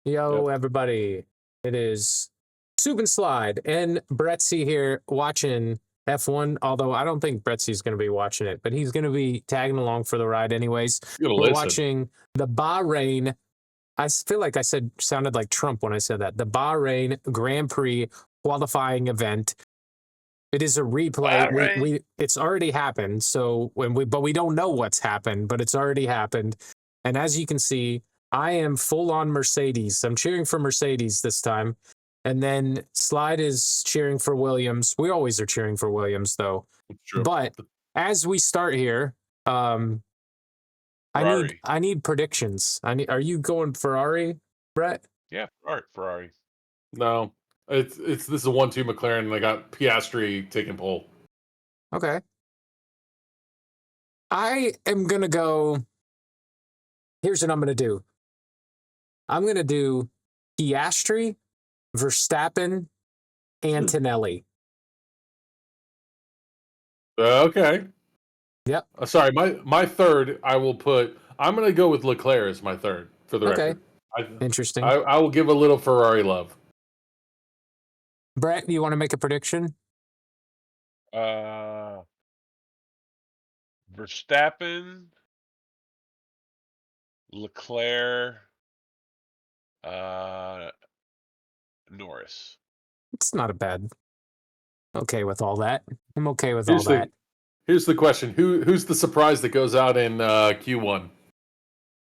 Yo, Yep. everybody. It is Soup and Slide and Brettsy here watching F1. Although I don't think Bretsy's going to be watching it, but he's going to be tagging along for the ride anyways. You gotta We're listen. watching the Bahrain. Feel like I sounded like Trump when I said that. The Bahrain Grand Prix Qualifying event. It is a replay. Bahrain. It's already happened. So but we don't know what's happened, but it's already happened. And as you can see, I am full on Mercedes. I'm cheering for Mercedes this time. And then Slide is cheering for Williams. We always are cheering for Williams, though. True. But as we start here, I need predictions. Are you going Ferrari, Brett? Yeah, Ferrari. No, this is a 1-2 McLaren, and I got Piastri taking pole. Okay. I am gonna go. Here's what I'm gonna do. I'm gonna do Piastri, Verstappen, Antonelli. Okay. Yep. Sorry, my third. I'm gonna go with Leclerc as my third for the Okay. record. Interesting. I will give a little Ferrari love. Brett, you want to make a prediction? Verstappen, Leclerc, Norris. It's not a bad. Okay with all that. I'm okay with all that. Here's the question: Who's the surprise that goes out in Q1?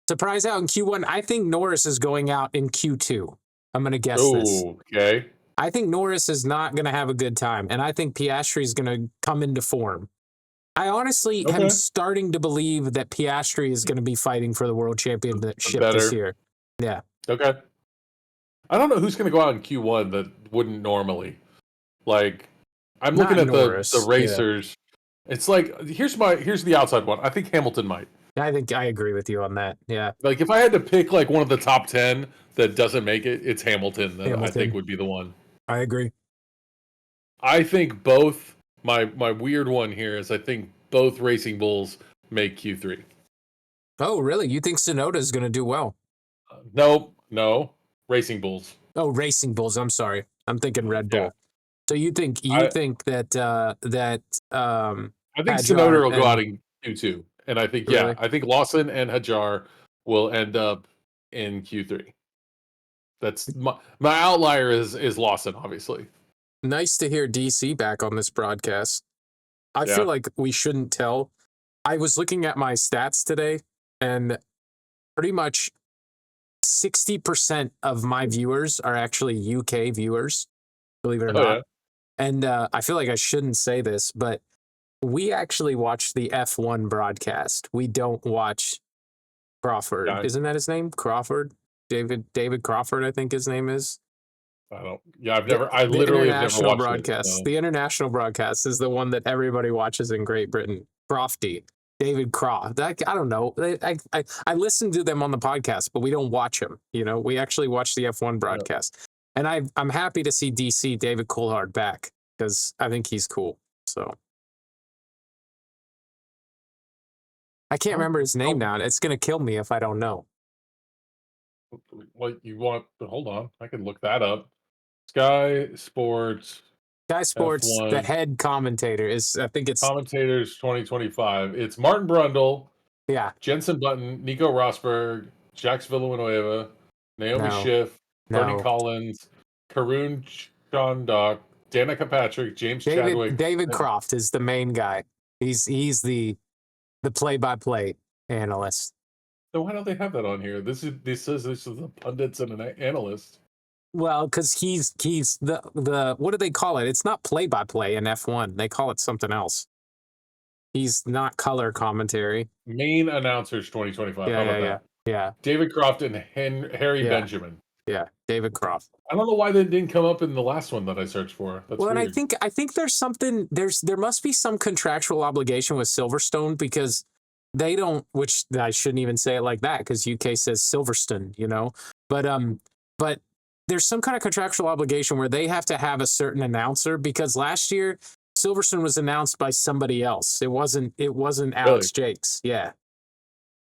Surprise out in Q1. I think Norris is going out in Q2. I'm going to guess this. Okay. I think Norris is not going to have a good time, and I think Piastri is going to come into form. I honestly am starting to believe that Piastri is going to be fighting for the world championship this year. Yeah. Okay. I don't know who's going to go out in Q1 that wouldn't normally. Like, I'm looking at the racers. Yeah. It's like here's the outside one. I think Hamilton might. I think I agree with you on that. Yeah. Like if I had to pick like one of the top 10 that doesn't make it, it's Hamilton that I think would be the one. I agree. I think both my weird one here is I think both Racing Bulls make Q3. Oh, really? You think Tsunoda is going to do well? No. Racing Bulls. Oh, Racing Bulls. I'm sorry. I'm thinking Red Bull. Yeah. So you think that I think Tsunoda will go out in Q2. And I think I think Lawson and Hajar will end up in Q3. That's my outlier is Lawson, obviously. Nice to hear DC back on this broadcast. I feel like we shouldn't tell. I was looking at my stats today, and pretty much 60% of my viewers are actually UK viewers, believe it or not. Yeah. And I feel like I shouldn't say this, but we actually watch the F1 broadcast. We don't watch Crawford. Yeah. Isn't that his name? Crawford? David Crawford, I think his name is. I literally have never watched broadcast. It, so. The international broadcast is the one that everybody watches in Great Britain. Crofty. David Croft. I don't know. I listen to them on the podcast, but we don't watch them. You know, we actually watch the F1 broadcast. Yeah. And I'm happy to see DC David Coulthard back because I think he's cool. So I can't remember his name now. It's going to kill me if I don't know. What you want? Hold on. I can look that up. Sky Sports, F1. The head commentator is, I think it's Commentators 2025. It's Martin Brundle, Jensen Button, Nico Rosberg, Jacques Villanueva, Naomi Schiff, Bernie Collins, Karun Chandok, Danica Patrick, James Chadwick. David Croft is the main guy. He's the play-by-play analyst. So why don't they have that on here? This says this is a pundits and an analyst. Well, because he's the what do they call it? It's not play-by-play in F1. They call it something else. He's not color commentary. Main announcers 2025. Yeah. David Croft and Harry Benjamin. Yeah, David Croft. I don't know why they didn't come up in the last one that I searched for. That's weird. And I think there's something. There must be some contractual obligation with Silverstone because they don't. Which I shouldn't even say it like that because UK says Silverstone, you know. But there's some kind of contractual obligation where they have to have a certain announcer because last year Silverstone was announced by somebody else. It wasn't Alex Jakes. Yeah.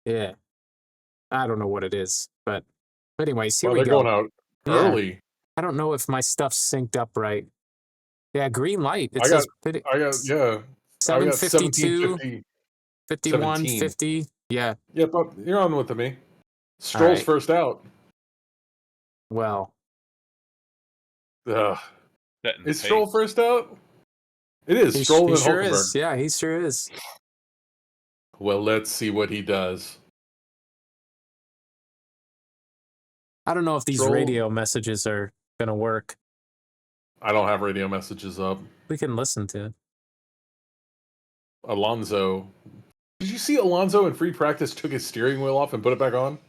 I don't know what it is, but Anyways, here we they're go. Going out Yeah. early. I don't know if my stuff's synced up right. Yeah, green light. It I says got 7:52, 17:50. 51, 17. 50. Yeah. Yeah, but you're on with me. Stroll's right. first out. Well. Ugh. Is Stroll pace. first out? It is. Stroll He and sure Hulkenberg. is. Yeah, he sure is. Well, let's see what he does. I don't know if these radio messages are going to work. I don't have radio messages up. We can listen to it. Alonso. Did you see Alonso in free practice took his steering wheel off and put it back on?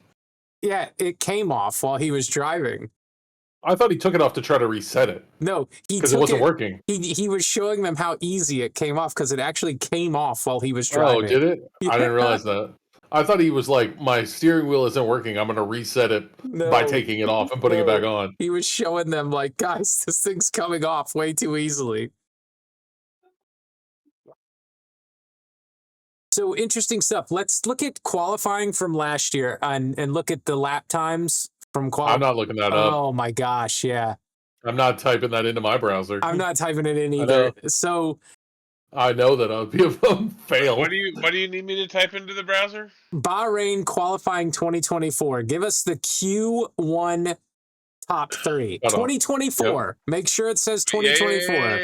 Yeah, it came off while he was driving. I thought he took it off to try to reset it. No, because it wasn't working. He was showing them how easy it came off because it actually came off while he was driving. Oh, did it? Yeah. I didn't realize that. I thought he was like, my steering wheel isn't working. I'm going to reset it by taking it off and putting it back on. He was showing them like, guys, this thing's coming off way too easily. So interesting stuff. Let's look at qualifying from last year and look at the lap times from qualifying. I'm not looking that up. Oh my gosh, yeah. I'm not typing that into my browser. I'm not typing it in either. So I know that I'll be a fail. What do you need me to type into the browser? Bahrain qualifying 2024. Give us the Q1 top 3. 2024. Yep. Make sure it says 2024. Yeah.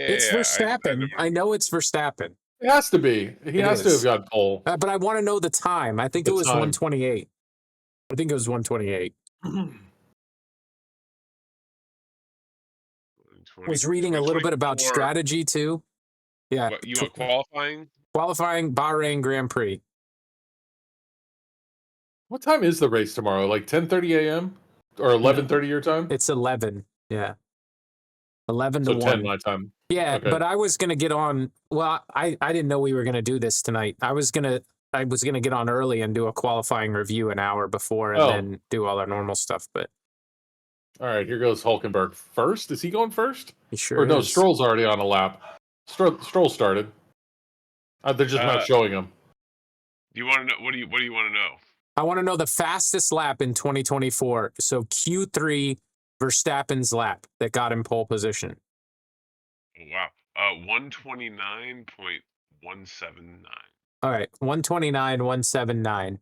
It's Verstappen. I know it's Verstappen. It has to be. He has to have got pole. But I want to know the time. I think it was 128. I think it was 128. Was reading a little bit about strategy too. Yeah. What, you want qualifying? Qualifying Bahrain Grand Prix. What time is the race tomorrow? Like 10:30 a.m. or 11:30 your time? It's 11. Yeah. 11 to 1. 10 my time. Yeah, okay. But I was gonna get on. Well, I didn't know we were gonna do this tonight. I was gonna get on early and do a qualifying review an hour before, and then do all our normal stuff. But all right, here goes Hulkenberg first. Is he going first? He sure or no, is. Stroll's already on a lap. Stroll started. They're just not showing him. You want to know? What do you want to know? I want to know the fastest lap in 2024. So Q3 Verstappen's lap that got him pole position. Oh, wow. 129.179. All right, 129.179.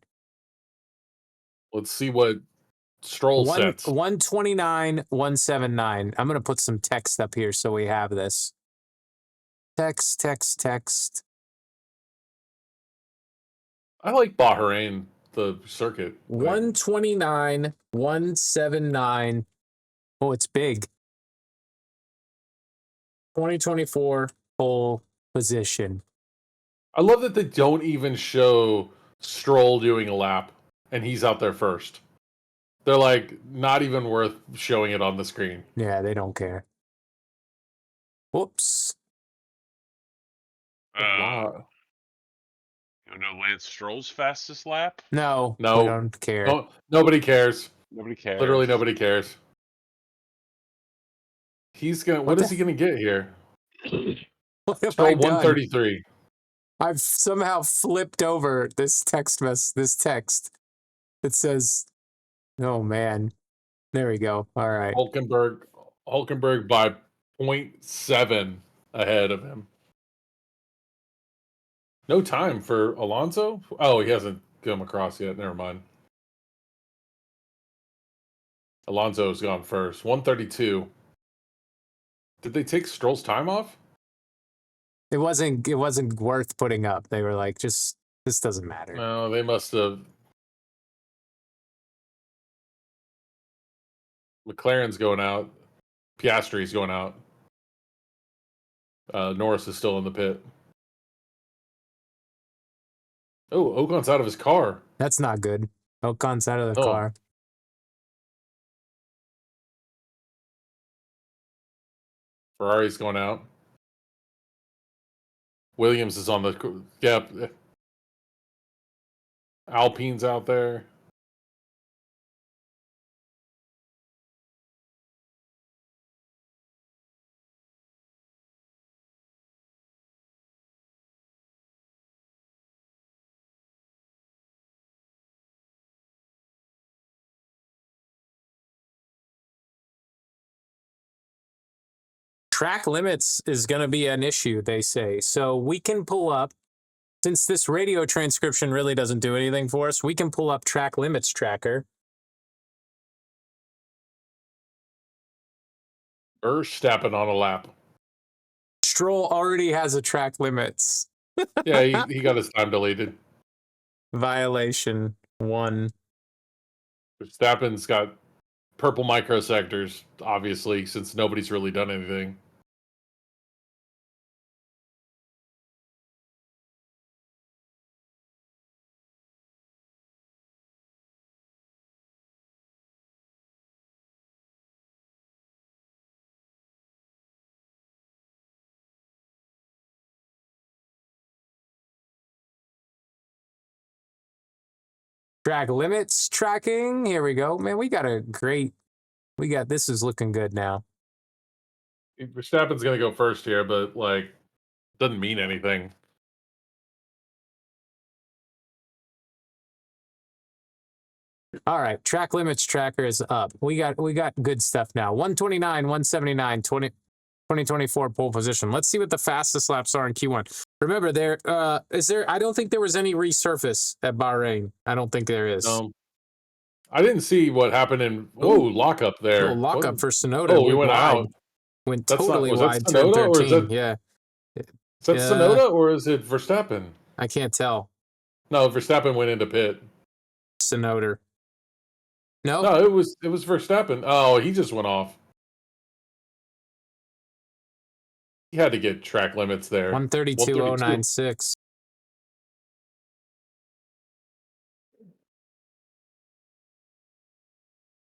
Let's see what Stroll sets. 129.179. I'm going to put some text up here so we have this. Text. I like Bahrain, the circuit. 129.179. Oh, it's big. 2024 pole position. I love that they don't even show Stroll doing a lap and he's out there first. They're like, not even worth showing it on the screen. Yeah, they don't care. Whoops. Wow. You know Lance Stroll's fastest lap? No, we don't care. No, nobody cares. Nobody cares. Literally nobody cares. He's gonna. What is he gonna get here? Stroll 133. I've somehow flipped over this text. It says, "Oh man." There we go. All right. Hulkenberg by 0.7 ahead of him. No time for Alonso? Oh, he hasn't come across yet. Never mind. Alonso's gone first. 132. Did they take Stroll's time off? It wasn't worth putting up. They were like, this doesn't matter. No, they must have. McLaren's going out. Piastri's going out. Norris is still in the pit. Oh, Ocon's out of his car. That's not good. Ocon's out of the car. Ferrari's going out. Williams is on the... Yep. Alpine's out there. Track limits is going to be an issue, they say. So we can pull up, since this radio transcription really doesn't do anything for us, we can pull up track limits tracker. Verstappen on a lap. Stroll already has a track limits. Yeah, he got his time deleted. Violation 1. Verstappen's got purple microsectors, obviously, since nobody's really done anything. Track limits tracking. Here we go. Man, this is looking good now. Verstappen's going to go first here, but, like, doesn't mean anything. All right, track limits tracker is up. We got good stuff now. 129, 179, 2024 pole position. Let's see what the fastest laps are in Q1. Remember, I don't think there was any resurface at Bahrain. I don't think there is. I didn't see what happened in lockup there. Little lockup for Sonoda. Oh, we went out. Went totally wide. Was that Sonoda, or is that, yeah. Is that Sonoda or is it Verstappen? I can't tell. No, Verstappen went into pit. Sonoda. No, it was Verstappen. Oh, he just went off. He had to get track limits there. 132.096.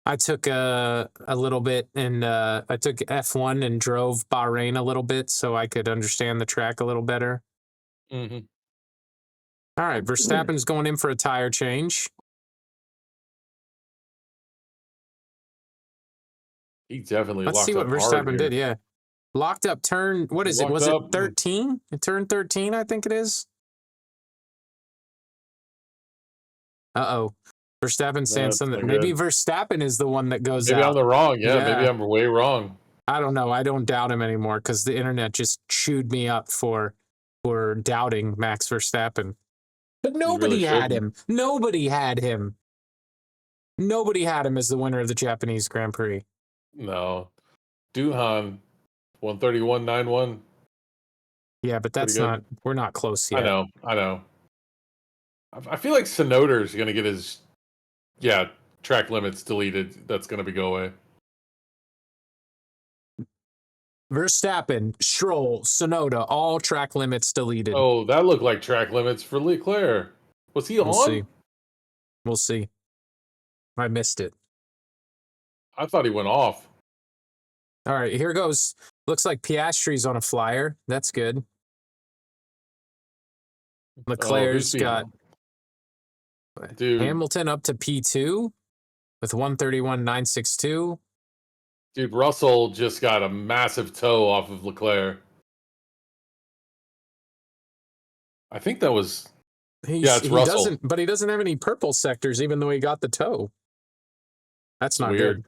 I took a little bit, and I took F1 and drove Bahrain a little bit so I could understand the track a little better. Mm-hmm. All right, Verstappen's going in for a tire change. He definitely Let's see what Verstappen did, yeah. Locked up turn, what is it? Was it 13? Turn 13, I think it is. Uh-oh. Verstappen saying something. Maybe Verstappen is the one that goes out. Maybe I'm the wrong. Yeah, maybe I'm way wrong. I don't know. I don't doubt him anymore because the internet just chewed me up for doubting Max Verstappen. But nobody had him. Nobody had him. Nobody had him as the winner of the Japanese Grand Prix. No. Duhan, 131.91. Yeah, but that's not, we're not close yet. I know. I feel like Sonoda's going to get his, track limits deleted. That's going to go away. Verstappen, Stroll, Tsunoda, all track limits deleted. Oh, that looked like track limits for Leclerc. Was he on? We'll see. I missed it. I thought he went off. All right, here goes. Looks like Piastri's on a flyer. That's good. Leclerc's got Hamilton up to P2 with 131.962. Dude, Russell just got a massive toe off of Leclerc. I think that was... it's Russell. But he doesn't have any purple sectors, even though he got the toe. That's not weird. Good.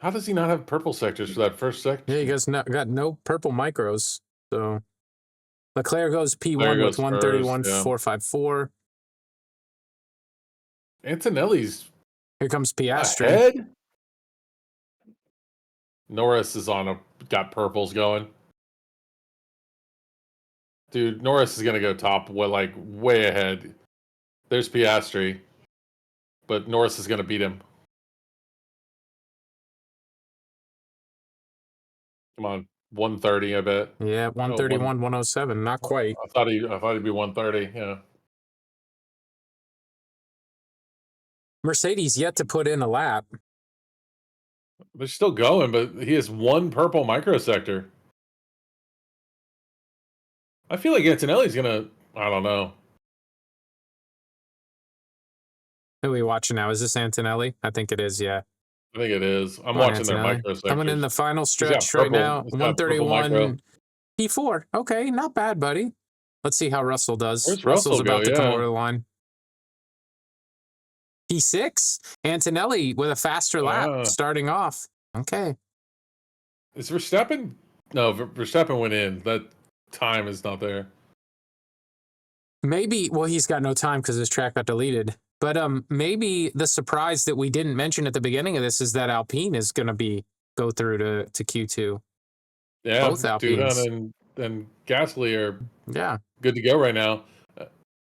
How does he not have purple sectors for that first sector? Yeah, he got no purple micros. So Leclerc goes P1 with 131.454. Antonelli's... Here comes Piastri. Ahead? Norris is got purples going. Dude, Norris is going to go top, way ahead. There's Piastri. But Norris is going to beat him. Come on, 130, I bet. Yeah, 131, 107. Not quite. I thought he'd be 130, yeah. Mercedes yet to put in a lap. They're still going, but he has one purple microsector. I feel like Antonelli's gonna... I don't know. Who are we watching now? Is this Antonelli? I think it is, yeah. I think it is. I'm watching their microsectors. Coming in the final stretch right now. 131 P4. Okay, not bad, buddy. Let's see how Russell does. Where's Russell's about to come over the line. P6. Antonelli with a faster lap starting off. Okay. Is Verstappen? No, Verstappen went in. That time is not there. Maybe, well, he's got no time because his track got deleted. But maybe the surprise that we didn't mention at the beginning of this is that Alpine is going to go through to Q2. Yeah, both Alpines. and Gasly are good to go right now.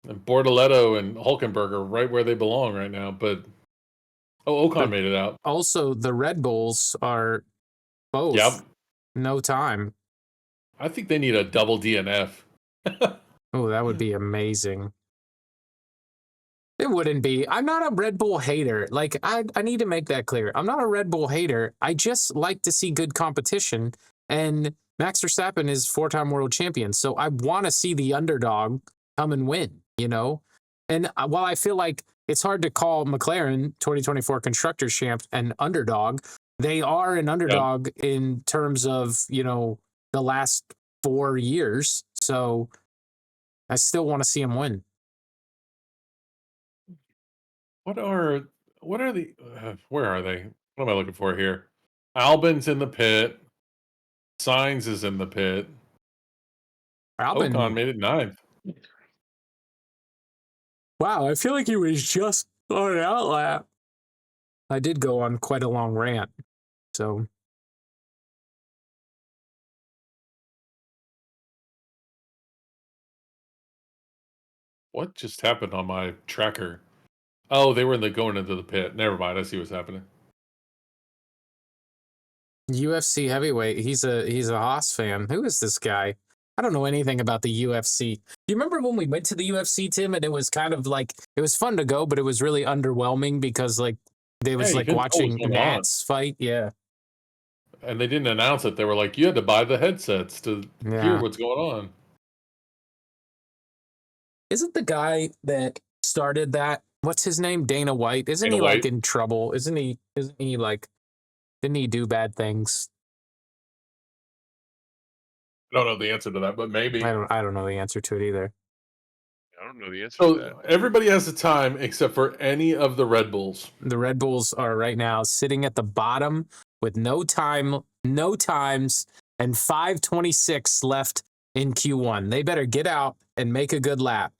And Bortoletto and Hulkenberg are right where they belong right now. But Ocon made it out. Also, the Red Bulls are both no time. I think they need a double DNF. Oh, that would be amazing. It wouldn't be. I'm not a Red Bull hater. Like, I need to make that clear. I'm not a Red Bull hater. I just like to see good competition. And Max Verstappen is 4-time world champion. So I want to see the underdog come and win, you know? And while I feel like it's hard to call McLaren 2024 Constructors Champ an underdog, they are an underdog in terms of, you know, the last 4 years. So I still want to see him win. What are the where are they? What am I looking for here? Albon's in the pit. Sainz is in the pit. Ocon made it 9th. Wow, I feel like he was just on an outlap. I did go on quite a long rant, so. What just happened on my tracker? Oh, they were going into the pit. Never mind. I see what's happening. UFC heavyweight. He's a Haas fan. Who is this guy? I don't know anything about the UFC. Do you remember when we went to the UFC, Tim, and it was kind of like, it was fun to go, but it was really underwhelming because like they was like watching Nats fight. Yeah. And they didn't announce it. They were like, you had to buy the headsets to hear what's going on. Isn't the guy that started that, what's his name? Dana White. Isn't he like in trouble? Isn't he like, didn't he do bad things? I don't know the answer to that, but maybe. I don't know the answer to it either. I don't know the answer to that. Everybody has the time except for any of the Red Bulls. The Red Bulls are right now sitting at the bottom with no time, no times, and 5:26 left in Q1. They better get out and make a good lap.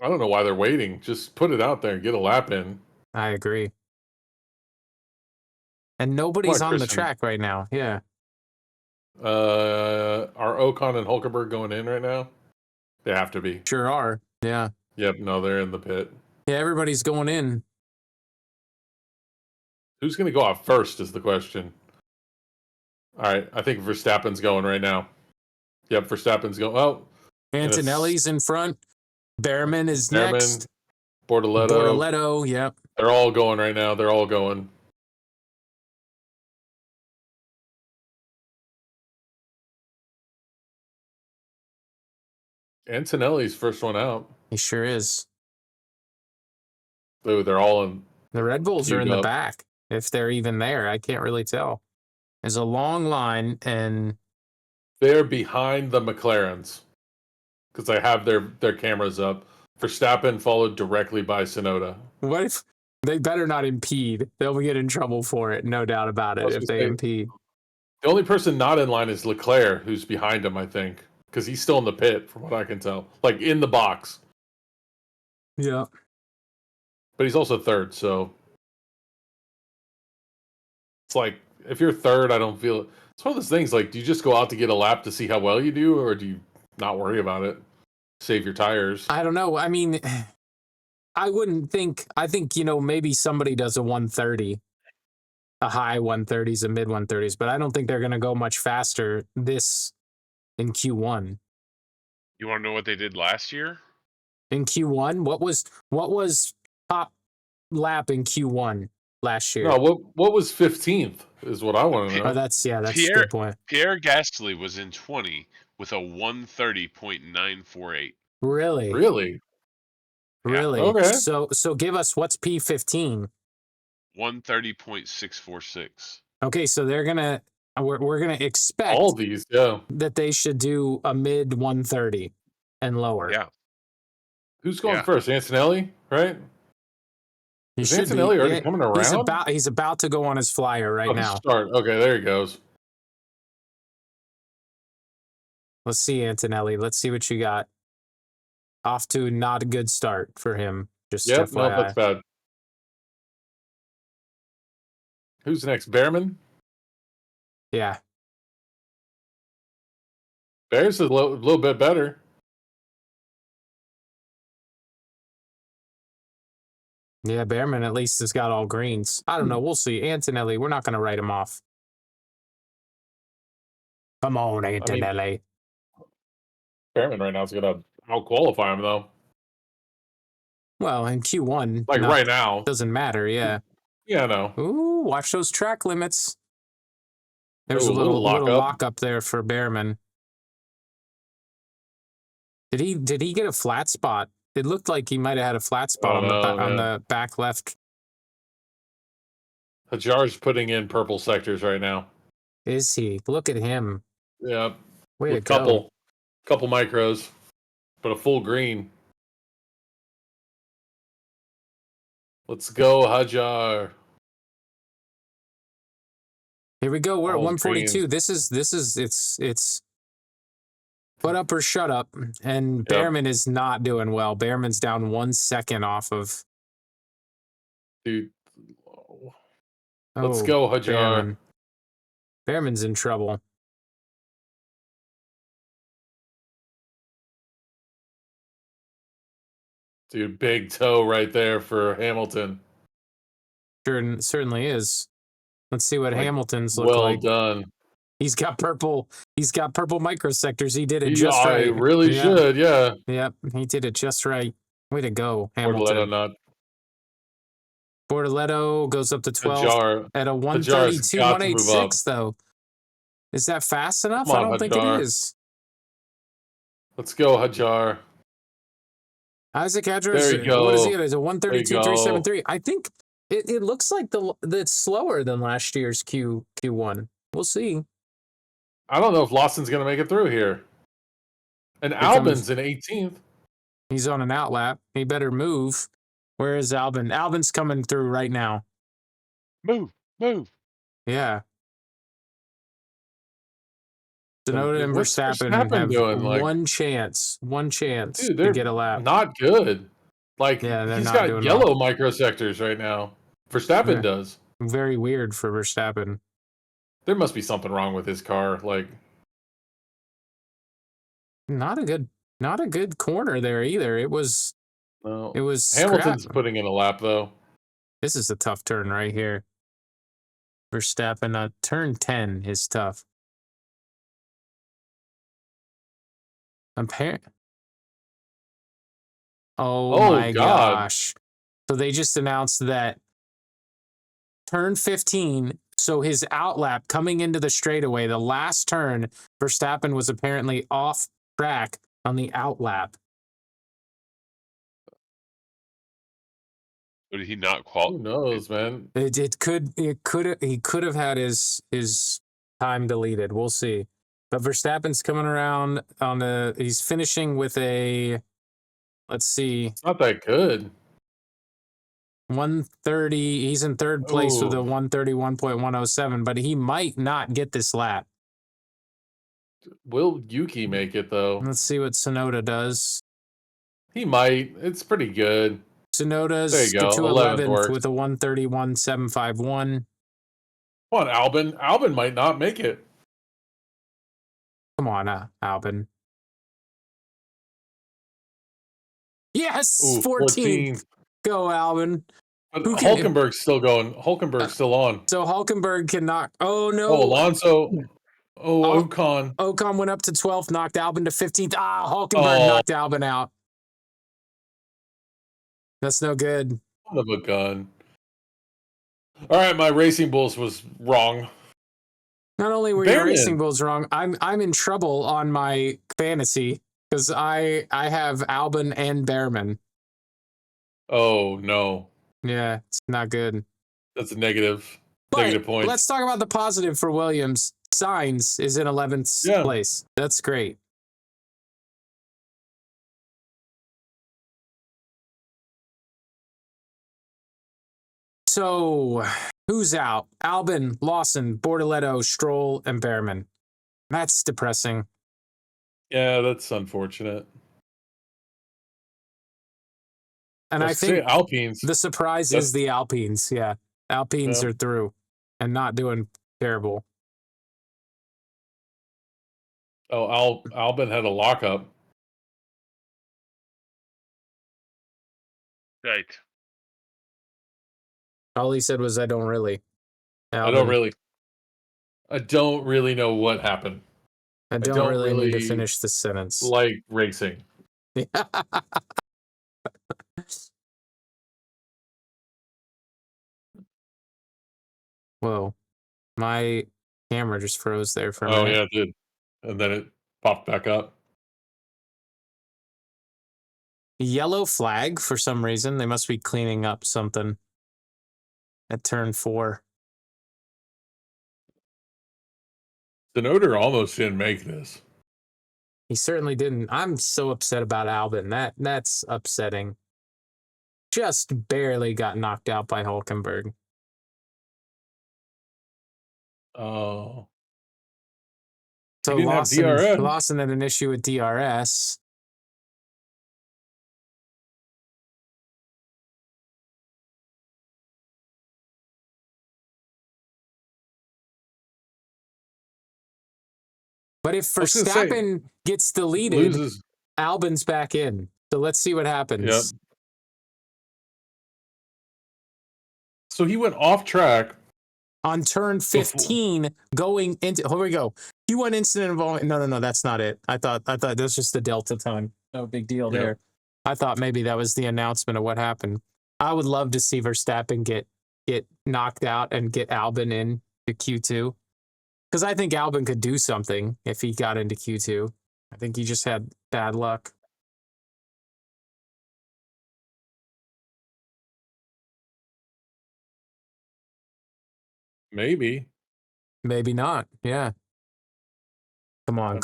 I don't know why they're waiting. Just put it out there and get a lap in. I agree. And nobody's on the track right now. Yeah. Are Ocon and Hulkenberg going in right now? They have to be. Sure are. Yeah. Yep. No, they're in the pit. Yeah, everybody's going in. Who's going to go out first is the question. All right. I think Verstappen's going right now. Yep. Verstappen's going. Oh. Antonelli's in front. Behrman is next. Bortoletto. Yep. They're all going right now. They're all going. Antonelli's first one out. He sure is. Ooh, they're all in. The Red Bulls are in the back. If they're even there, I can't really tell. There's a long line, and they're behind the McLarens because I have their cameras up. Verstappen followed directly by Tsunoda. What if they better not impede? They'll get in trouble for it, no doubt about it, if they impede. The only person not in line is Leclerc, who's behind him, I think, because he's still in the pit, from what I can tell. Like, in the box. Yeah. But he's also third, so it's like, if you're third, I don't feel it. It's one of those things, like, do you just go out to get a lap to see how well you do, or do you not worry about it? Save your tires. I don't know. I mean, I think, you know, maybe somebody does a 130, a high 130s, a mid 130s, but I don't think they're going to go much faster this in Q1. You want to know what they did last year? In Q1, what was top lap in Q1 last year? No, what was 15th is what I want to know. Oh, that's a good point. Pierre Gasly was in 20 with a 130.948. Really? Really? Really? Okay. So give us what's P15? 130.646. Okay, so we're gonna expect all these, that they should do a mid 130 and lower. Yeah. Who's going first? Antonelli, right? Is Antonelli already coming around? He's about to go on his flyer right now. Start. Okay, there he goes. Let's see, Antonelli. Let's see what you got. Off to not a good start for him. Just FYI. No, that's bad. Who's next? Behrman? Yeah. Bears is a little bit better. Yeah, Behrman at least has got all greens. I don't know. We'll see. Antonelli, we're not going to write him off. Come on, Antonelli. Behrman right now is going to out-qualify him, though. Well, in Q1. Right now. Doesn't matter, yeah. Yeah, I know. Ooh, watch those track limits. There's a little lock up there for Behrman. Did he get a flat spot? It looked like he might have had a flat spot on the back left. Hajar's putting in purple sectors right now. Is he? Look at him. Yeah. Way to go. Couple micros, but a full green. Let's go, Hajar. Here we go. We're at 142. This is it's put up or shut up. And Behrman is not doing well. Behrman's down 1 second off of. Dude. Let's go, Hajar. Behrman's in trouble. Dude, big toe right there for Hamilton. Sure, certainly is. Let's see what Hamilton's look like. Well done. He's got purple microsectors. He did it just right. He really should, yeah. Yep, he did it just right. Way to go, Hamilton. Bortoleto goes up to 12 at a 132, 186 though. Is that fast enough? I don't think it is. Let's go, Hajar. Isaac Hadjar, what is he? It's a 132.373. I think it looks like it's slower than last year's Q1. We'll see. I don't know if Lawson's going to make it through here. And Albin's in 18th. He's on an outlap. He better move. Where is Albin? Albin's coming through right now. Move. Yeah. Tsunoda and Verstappen have one chance to get a lap. Not good. He's got yellow microsectors right now. Verstappen does. Very weird for Verstappen. There must be something wrong with his car. Not a good corner there either. It was Hamilton's putting in a lap though. This is a tough turn right here. Verstappen, turn 10 is tough. Oh my gosh. So they just announced that turn 15, so his outlap coming into the straightaway, the last turn, Verstappen was apparently off track on the outlap. Did he not qualify? Who knows, man? He could have had his time deleted. We'll see. But Verstappen's coming around he's finishing with a, let's see. It's not that good. 130. He's in third place with a 131.107, but he might not get this lap. Will Yuki make it though? Let's see what Tsunoda does. He might. It's pretty good. Tsunoda's to 11th with a 131.751. Come on, Albin. Albin might not make it. Come on, Albin. Yes, 14th. Go, Albin. But Hulkenberg's still going. Hulkenberg's still on. So Hulkenberg can knock. Oh no. Oh, Alonso. Oh, Ocon. Ocon went up to 12th, knocked Albin to 15th. Hulkenberg knocked Albin out. That's no good. Son of a gun. All right, my Racing Bulls was wrong. Not only were your Racing Bulls wrong, I'm in trouble on my fantasy because I have Albin and Behrman. Oh no. Yeah, it's not good. That's a negative point. Let's talk about the positive for Williams. Sainz is in 11th place. That's great. So, who's out? Albon, Lawson, Bortoleto, Stroll, and Behrman. That's depressing. Yeah, that's unfortunate. And I think Alpines. The surprise is the Alpines. Yeah, Alpines are through and not doing terrible. Oh, Albon had a lockup. Right. All he said was, "I don't really." Albon. I don't really know what happened. I don't really need to finish this sentence. Like racing. Whoa, my camera just froze there for a minute. Oh yeah, it did, and then it popped back up. Yellow flag for some reason. They must be cleaning up something at turn 4. Tsunoda almost didn't make this. He certainly didn't. I'm so upset about Albon. That's upsetting. Just barely got knocked out by Hulkenberg. Oh. So Lawson had an issue with DRS. But if Verstappen gets deleted, Albon's back in. So let's see what happens. Yep. So he went off track on turn 15 going into, here we go. Q1 incident involving, no, that's not it. I thought that's just the Delta time. No big deal there. I thought maybe that was the announcement of what happened. I would love to see Verstappen get knocked out and get Albon in to Q2. Because I think Albon could do something if he got into Q2. I think he just had bad luck. Maybe. Maybe not. Yeah. Come on.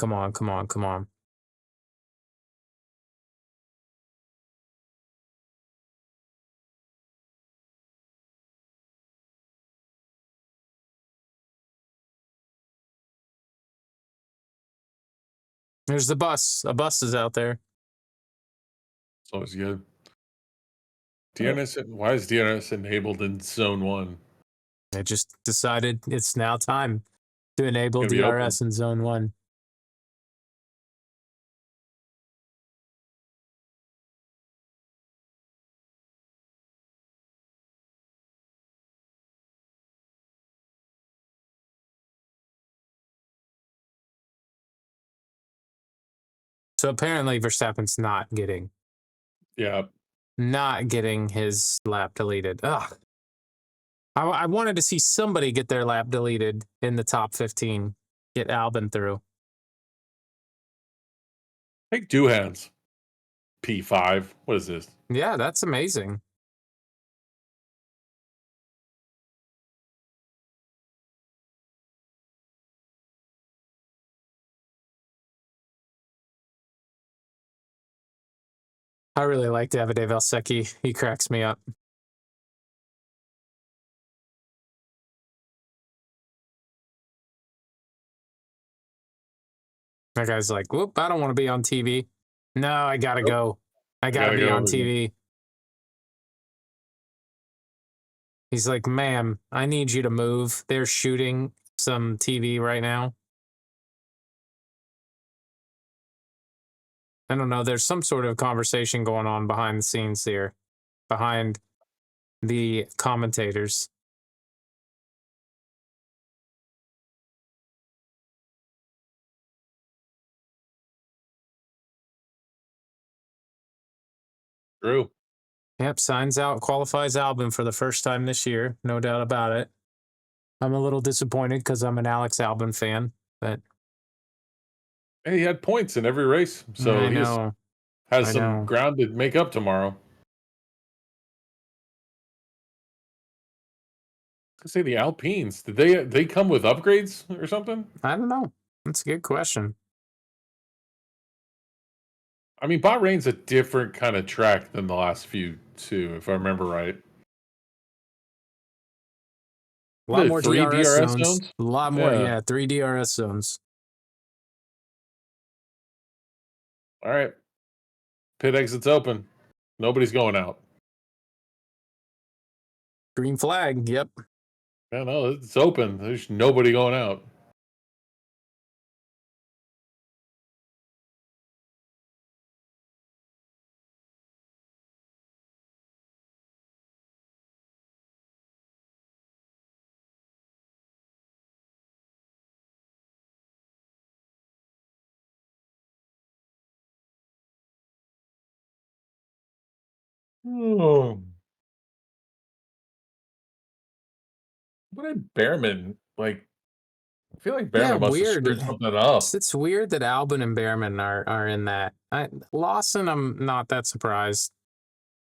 There's the bus. A bus is out there. It's always good. DNS. Why is DNS enabled in Zone 1? They just decided it's now time to enable DRS in Zone 1. So apparently Verstappen's not getting his lap deleted. Ugh. I wanted to see somebody get their lap deleted in the top 15. Get Albon through. Take Duhan's P5. What is this? Yeah, that's amazing. I really like Davide Valsecchi. He cracks me up. That guy's like, whoop, I don't want to be on TV. No, I gotta go. I gotta be on TV. He's like, ma'am, I need you to move. They're shooting some TV right now. I don't know. There's some sort of conversation going on behind the scenes here, behind the commentators. True. Yep, signs out, qualifies Albon for the first time this year. No doubt about it. I'm a little disappointed because I'm an Alex Albon fan, but hey, he had points in every race, so he has some ground to make up tomorrow. I say the Alpines, did they come with upgrades or something? I don't know. That's a good question. I mean, Bahrain's a different kind of track than the last few too, if I remember right. A lot more three DRS zones. A lot more, yeah, 3 DRS zones. All right. Pit exit's open. Nobody's going out. Green flag, yep. Yeah, no, it's open. There's nobody going out. Oh. What did Behrman, like, I feel like Behrman must have screwed something up. It's weird that Albon and Behrman are in that. Lawson, I'm not that surprised.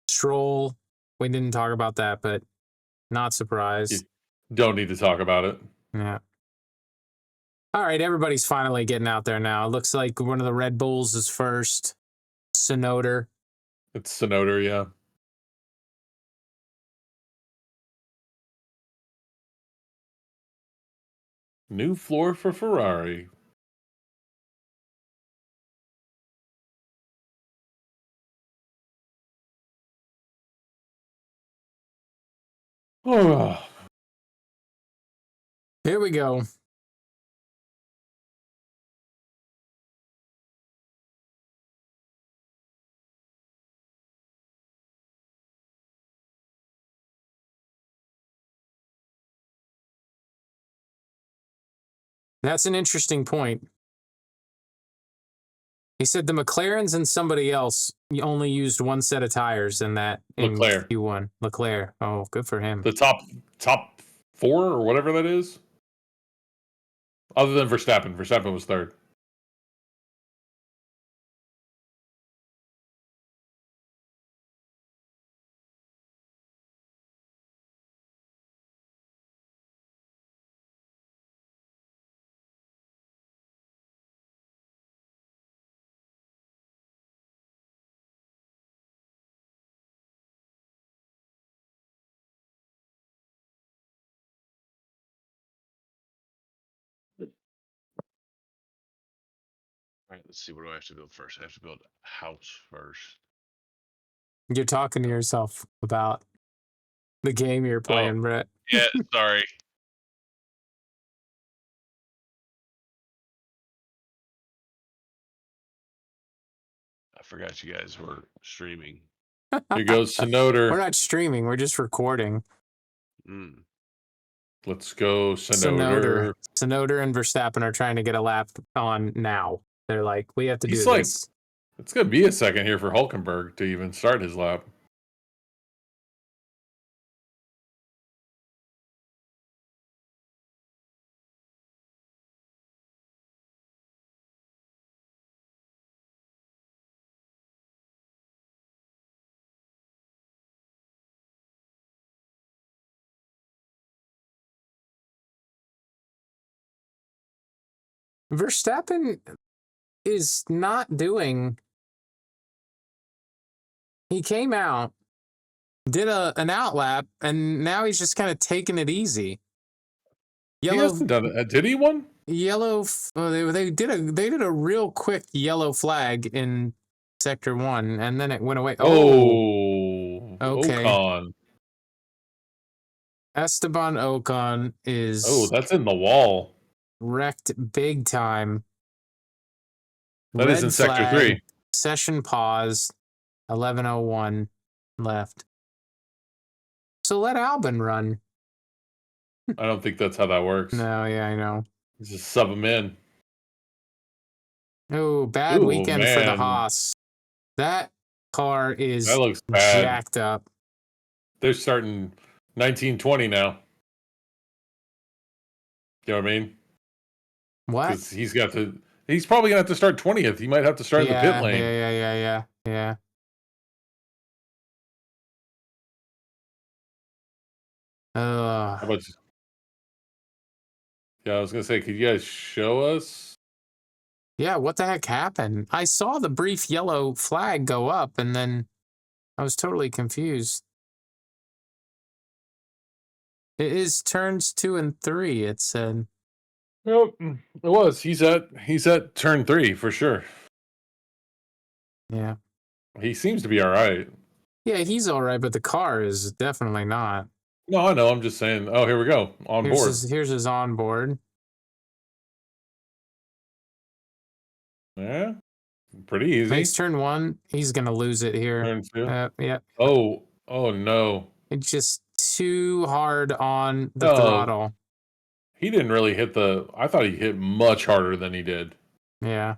Stroll, we didn't talk about that, but not surprised. You don't need to talk about it. Yeah. All right, everybody's finally getting out there now. It looks like one of the Red Bulls is first. Sonoda. It's Sonoda, yeah. New floor for Ferrari. Oh. Here we go. That's an interesting point. He said the McLarens and somebody else only used one set of tires in that in Q1. Leclerc. Oh, good for him. The top 4 or whatever that is. Other than Verstappen. Verstappen was third. All right, let's see. What do I have to build first? I have to build a house first. You're talking to yourself about the game you're playing, Brett. Yeah, sorry. I forgot you guys were streaming. Here goes Sonoda. We're not streaming. We're just recording. Let's go Sonoda. Sonoda and Verstappen are trying to get a lap on now. They're like, we have to do this. It's going to be a second here for Hulkenberg to even start his lap. Verstappen is not doing. He came out, did an out lap, and now he's just kind of taking it easy. He hasn't done it. Did he one? Yellow. They did a real quick yellow flag in sector 1, and then it went away. Oh, okay. Ocon. Esteban Ocon is. Oh, that's in the wall. Wrecked big time. That is in sector 3. Session paused. 11:01 left. So let Albon run. I don't think that's how that works. No, yeah, I know. Just sub him in. Oh, bad weekend for the Haas. That car is that looks bad. Jacked up. They're starting 1920 now. You know what I mean? What? Because he's probably gonna have to start 20th. He might have to start in the pit lane. Yeah. How about you? Yeah, I was gonna say, could you guys show us? Yeah, what the heck happened? I saw the brief yellow flag go up, and then I was totally confused. It is turns 2 and 3. It said. Yep, it was. He's at turn 3 for sure. Yeah. He seems to be all right. Yeah, he's all right, but the car is definitely not. No, I know. I'm just saying. Oh, here we go. Board. Here's his onboard. Yeah, pretty easy. Makes turn 1. He's gonna lose it here. Turn 2. Yeah. Oh no. It's just too hard on the throttle. He didn't really hit I thought he hit much harder than he did. Yeah.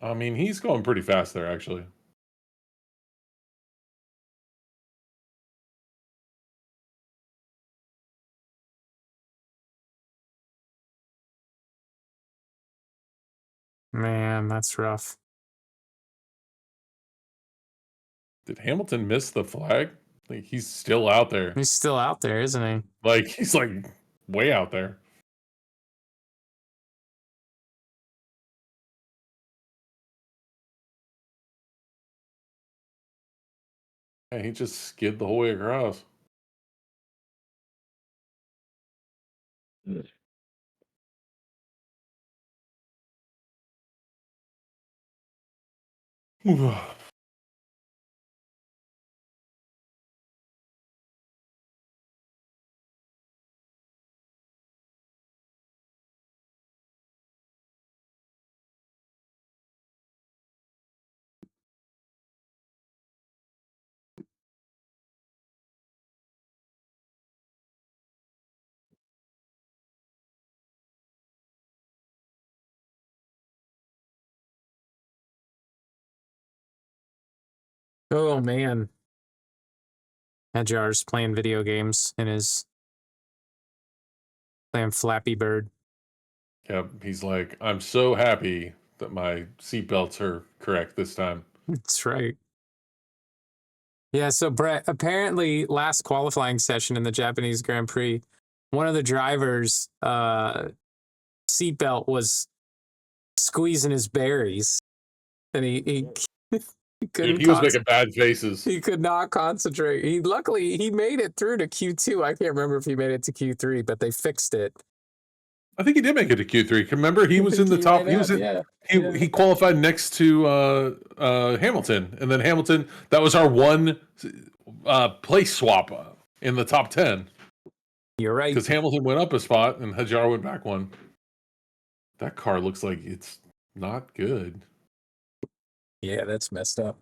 I mean, he's going pretty fast there, actually. Man, that's rough. Did Hamilton miss the flag? Like, he's still out there. He's still out there, isn't he? Like, he's like way out there. Yeah, he just skid the whole way across. Oh man. Hadjar's playing video games and is playing Flappy Bird. Yep, he's like, I'm so happy that my seatbelts are correct this time. That's right. Yeah, so Brett, apparently last qualifying session in the Japanese Grand Prix, one of the drivers' seatbelt was squeezing his berries. And he couldn't. Dude, he was making bad faces. He could not concentrate. Luckily he made it through to Q2. I can't remember if he made it to Q3, but they fixed it. I think he did make it to Q3. Remember, he was in the top. He was in. He qualified next to Hamilton, and then Hamilton. That was our one place swap in the top 10. You're right, because Hamilton went up a spot and Hadjar went back one. That car looks like it's not good. Yeah, that's messed up.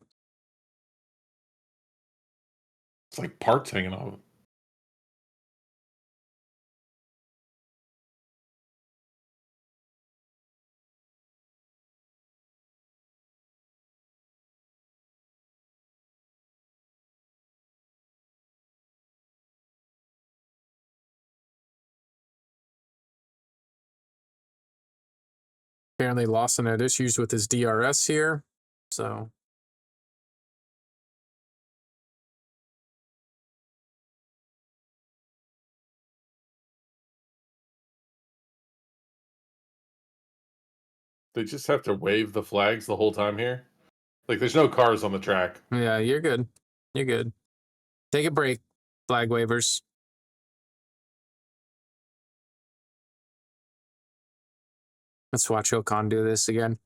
It's like parts hanging off. Apparently Lawson had issues with his DRS here, so. They just have to wave the flags the whole time here. Like, there's no cars on the track. Yeah, you're good. You're good. Take a break, flag wavers. Let's watch Ocon do this again.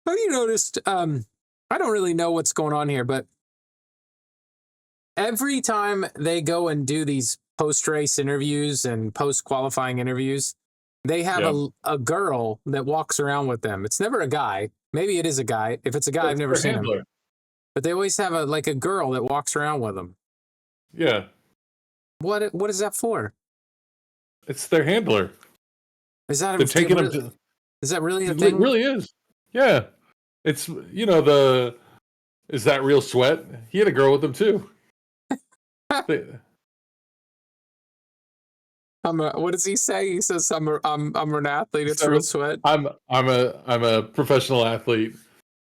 Have you noticed, I don't really know what's going on here, but every time they go and do these post-race interviews and post-qualifying interviews, they have a girl that walks around with them. It's never a guy. Maybe it is a guy. If it's a guy, I've never seen him. But they always have a girl that walks around with them. Yeah. What is that for? It's their handler. Is that They're taking them to, is that really a thing? It really is. Yeah. It's, is that real sweat? He had a girl with him too. What does he say? He says, "I'm an athlete. It's real sweat. I'm a professional athlete.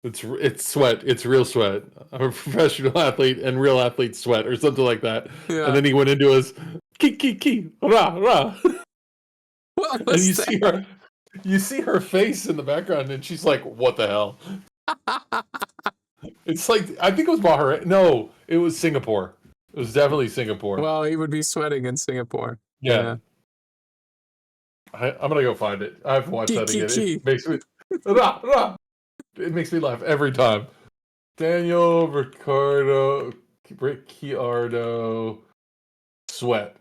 It's sweat. It's real sweat. I'm a professional athlete, and real athletes sweat, or something like that." Yeah. And then he went into his ki rah rah. And you see her face in the background, and she's like, "What the hell?" It's like, I think it was Bahrain. No, it was Singapore. It was definitely Singapore. Well, he would be sweating in Singapore. Yeah. I'm going to go find it. I've watched that again. It makes me, it makes me laugh every time. Daniel Ricciardo, Sweat.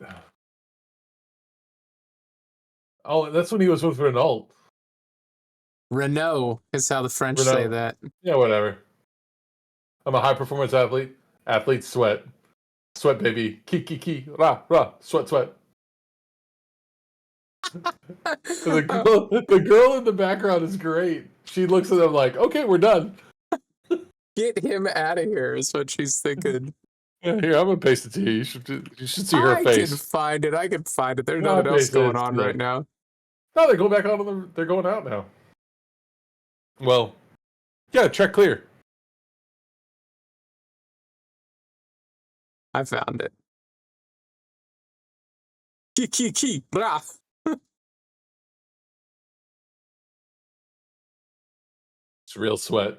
Oh, that's when he was with Renault. Renault is how the French say that. Yeah, whatever. I'm a high performance athlete. Athlete sweat. Sweat, baby. Ki. Rah, sweat. The girl in the background is great. She looks at them like, okay, we're done. Get him out of here is what she's thinking. Yeah, here, I'm going to paste it to you. You should see her face. I can find it. There's nothing else going on right now. No, they're going back on. They're going out now. Well, yeah, check clear. I found it. Ki, rah. It's real sweat.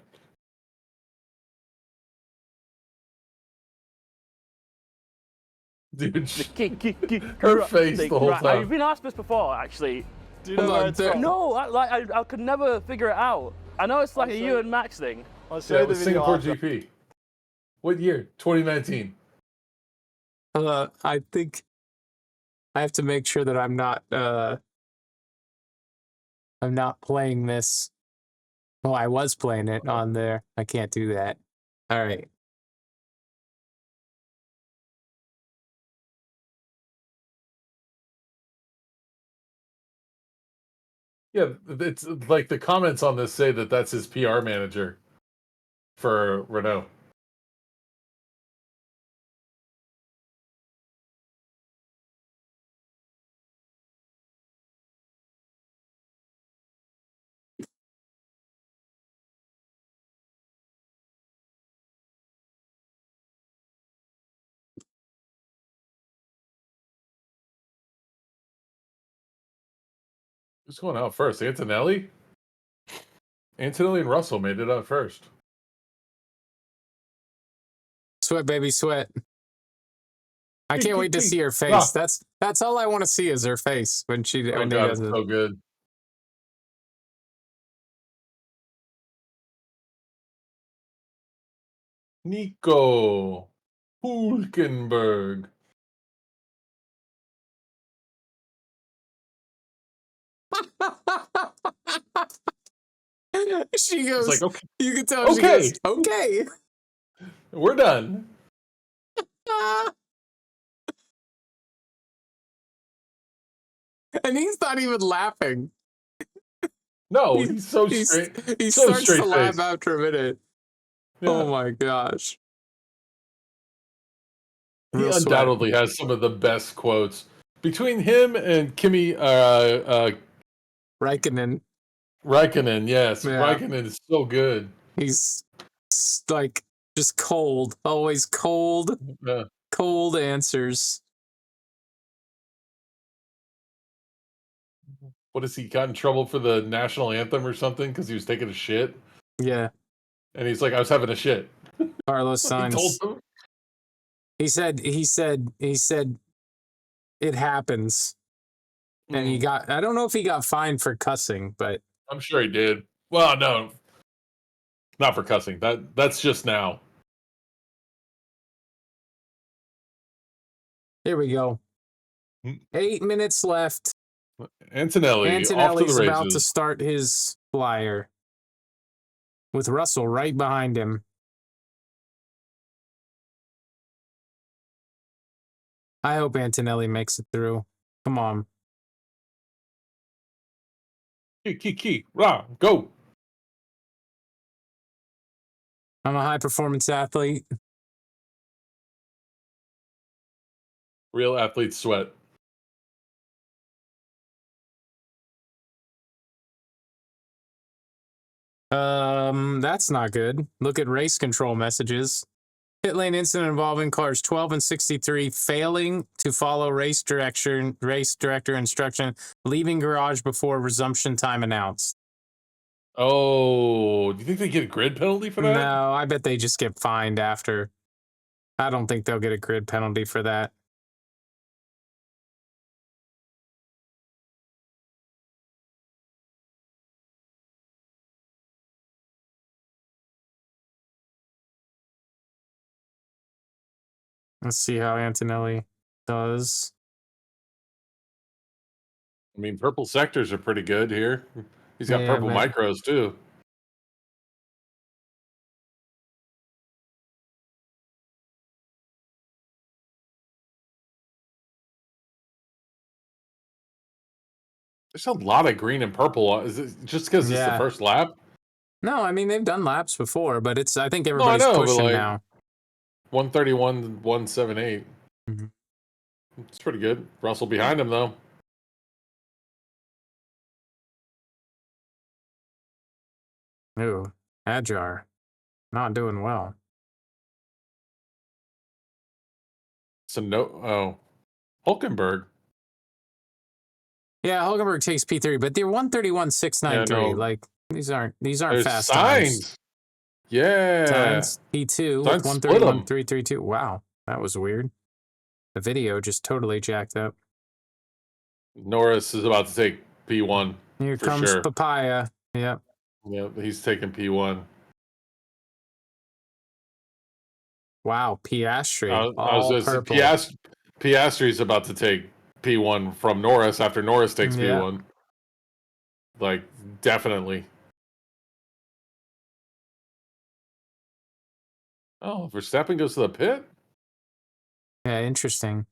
Dude, her face the whole time. I've been asked this before, actually. Do you know where it's from? No, I could never figure it out. I know it's like a you and Max thing. I'll show you the video. Singapore GP. What year? 2019. I think I have to make sure that I'm not playing this. Oh, I was playing it on there. I can't do that. All right. Yeah, it's like the comments on this say that that's his PR manager for Renault. Who's going out first? Antonelli? Antonelli and Russell made it out first. Sweat, baby, sweat. I can't wait to see her face. That's all I want to see is her face when she does it. So good. Nico Hulkenberg. She goes, like, okay. You can tell she goes, okay. We're done. And he's not even laughing. No, he's so straight. He starts to laugh after a minute. Yeah. Oh my gosh. He undoubtedly has some of the best quotes. Between him and Kimi Raikkonen, yes. Yeah. Raikkonen is so good. He's like just cold. Always cold. Yeah. Cold answers. What is he got in trouble for the national anthem or something because he was taking a shit? Yeah. And he's like, I was having a shit. Carlos Sainz. He said it happens. And he got, I don't know if he got fined for cussing, but I'm sure he did. Well, no. Not for cussing. That's just now. Here we go. 8 minutes left. Antonelli's about to start his flyer with Russell right behind him. I hope Antonelli makes it through. Come on. Go. I'm a high performance athlete. Real athletes sweat. That's not good. Look at race control messages. Pit lane incident involving cars 12 and 63 failing to follow race director instruction, leaving garage before resumption time announced. Oh, do you think they get a grid penalty for that? No, I bet they just get fined after. I don't think they'll get a grid penalty for that. Let's see how Antonelli does. I mean, purple sectors are pretty good here. He's got purple micros too. There's a lot of green and purple. Is it just because it's the first lap? No, I mean, they've done laps before, but I think everybody's pushing now. 131, 178. Mm-hmm. It's pretty good. Russell behind him, though. Ooh, Adjar. Not doing well. Hulkenberg. Yeah, Hulkenberg takes P3, but they're 131.693. Like these aren't fast signs. times. Yeah. Signs P2 with 131.332. Wow, that was weird. The video just totally jacked up. Norris is about to take P1. Here comes Papaya. Yep. Yep, he's taking P1. Wow, Piastri. I was purple. Piastri's about to take P1 from Norris after Norris takes P1. Like, definitely. Oh, Verstappen goes to the pit? Yeah, interesting.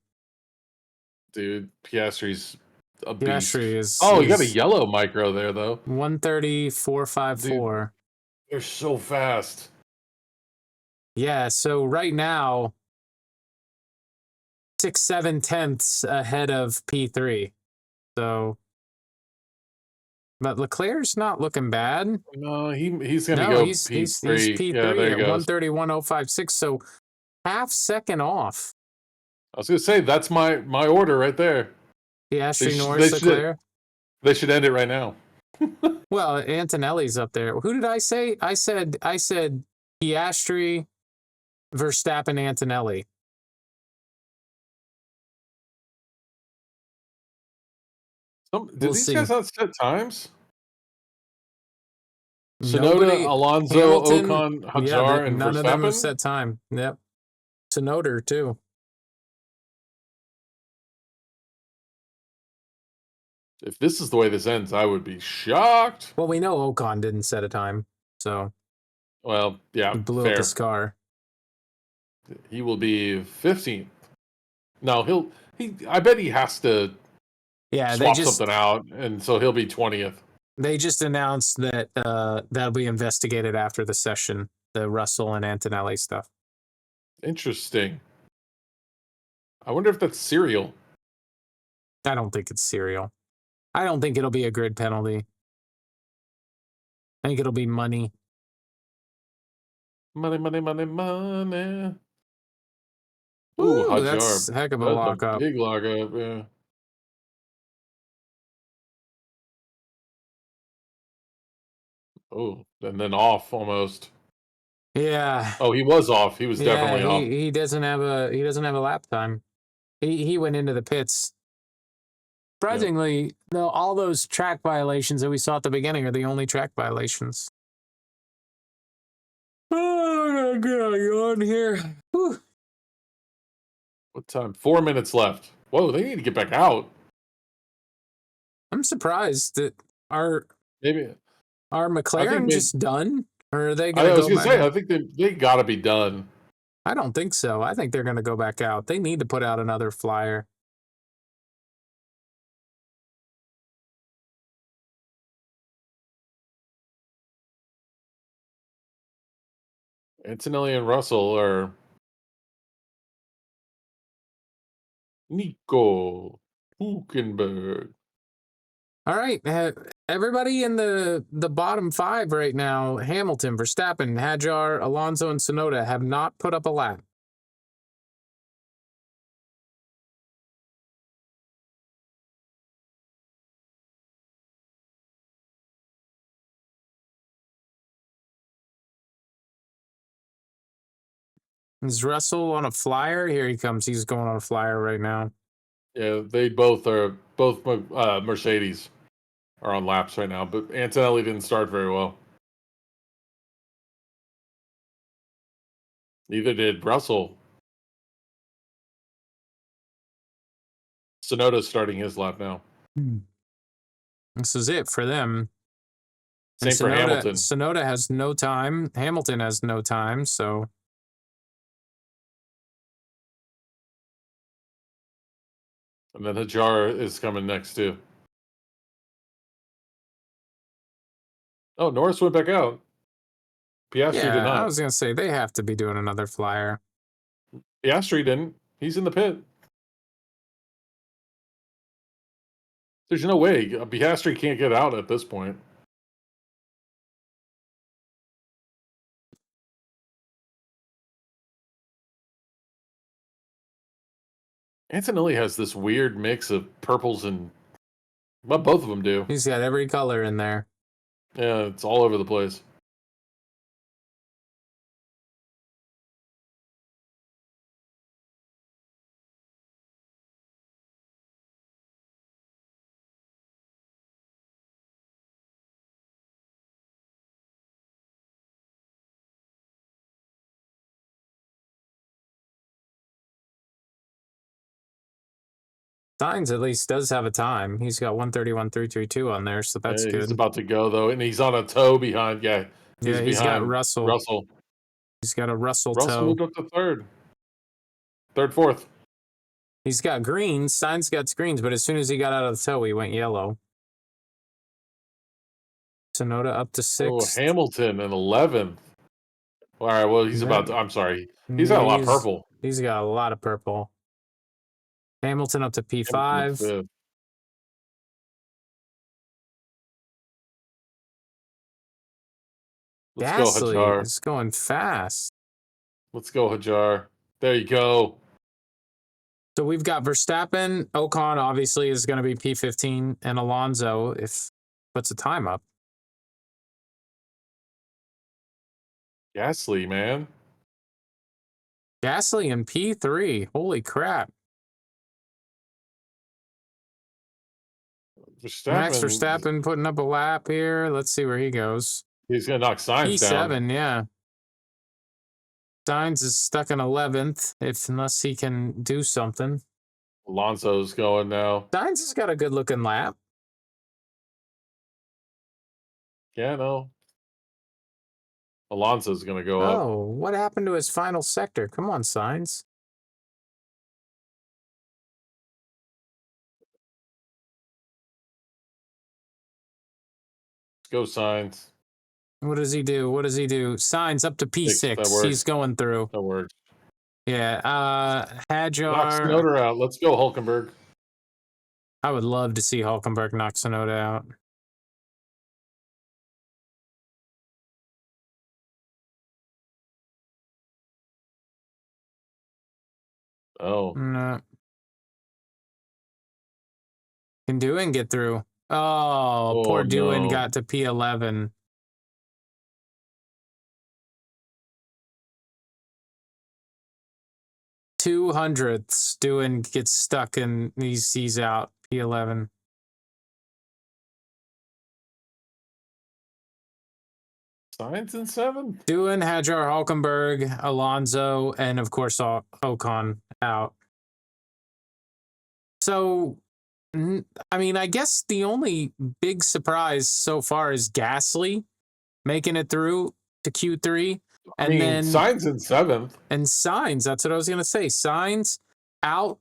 Dude, Piastri's a beast. Piastri is. Oh, you got a yellow micro there, though. 130.454. They're so fast. Yeah, so right now, 6-7 tenths ahead of P3. So, but Leclerc's not looking bad. No, he's gonna go he's P3. He's P3 yeah, there at 131.056. So half second off. I was gonna say that's my order right there. Piastri, Norris, Leclerc. They should end it right now. Well, Antonelli's up there. Who did I say? I said Piastri, Verstappen, Antonelli. Did these guys not set times? Tsunoda, Alonso, Ocon, Hadjar, and none Verstappen? of them have set time. Yep. Tsunoda, too. If this is the way this ends, I would be shocked. Well, we know Ocon didn't set a time, so. Well, yeah, he blew up his car. He will be 15th. No, I bet he has to swap something out, and so he'll be 20th. They just announced that that'll be investigated after the session, the Russell and Antonelli stuff. Interesting. I wonder if that's serial. I don't think it's serial. I don't think it'll be a grid penalty. I think it'll be money. Money, money, money, money. Ooh, Hadjar. That's a heck of a lockup. Big lockup, yeah. Oh, and then off almost. Yeah. Oh, he was off. He was definitely off. He doesn't have a lap time. He went into the pits. Surprisingly, no, all those track violations that we saw at the beginning are the only track violations. Oh, I'm gonna yawn here. Whew. What time? 4 minutes left. Whoa, they need to get back out. I'm surprised that are McLaren just done? Or are they going to go back? I was going to say, I think they got to be done. I don't think so. I think they're going to go back out. They need to put out another flyer. Antonelli and Russell are Nico Hulkenberg. All right. Everybody in the bottom five right now, Hamilton, Verstappen, Hadjar, Alonso, and Tsunoda, have not put up a lap. Is Russell on a flyer? Here he comes. He's going on a flyer right now. Yeah, they both are. Both Mercedes are on laps right now, but Antonelli didn't start very well. Neither did Russell. Sonoda's starting his lap now. This is it for them. Same for Hamilton. Sonoda has no time. Hamilton has no time, so... And then Hajar is coming next, too. Oh, Norris went back out. Piastri did not. I was going to say, they have to be doing another flyer. Piastri didn't. He's in the pit. There's no way. Piastri can't get out at this point. Antonelli has this weird mix of purples and... Well, both of them do. He's got every color in there. Yeah, it's all over the place. Sainz at least does have a time. He's got 1:31.332 on there, so that's good. He's about to go, though, and he's on a toe behind. He's got Russell. He's got a Russell toe. Russell moved up to third. Third, fourth. He's got greens. Sainz got greens, but as soon as he got out of the toe, he went yellow. Sonoda up to sixth. Oh, Hamilton in 11th. All right, well, he's about to... I'm sorry. He's got a lot of purple. He's got a lot of purple. Hamilton up to P5. Let's go, Hajar. It's going fast. Let's go, Hajar. There you go. So we've got Verstappen. Ocon obviously is going to be P15, and Alonso if puts a time up. Gasly, man. Gasly in P3. Holy crap. Max Verstappen putting up a lap here. Let's see where he goes. He's going to knock Sainz down. P7, yeah. Sainz is stuck in 11th, unless he can do something. Alonso's going now. Sainz has got a good-looking lap. Yeah, no. Alonso's going to go up. Oh, what happened to his final sector? Come on, Sainz. Go Sainz. What does he do? Sainz up to P6. He's going through. That works. Yeah. Hajar. Knock Sonoda out. Let's go, Hulkenberg. I would love to see Hulkenberg knock Sonoda out. Oh. No. Can Doohan get through? Oh, poor Doohan got to P11. Two hundredths. Doohan gets stuck and he's out. P11. Sainz in 7th? Doohan, Hajar, Hulkenberg, Alonso, and of course Ocon out. So, I mean, I guess the only big surprise so far is Gasly making it through to Q3. And then Sainz in 7th. And Sainz, that's what I was going to say. Sainz out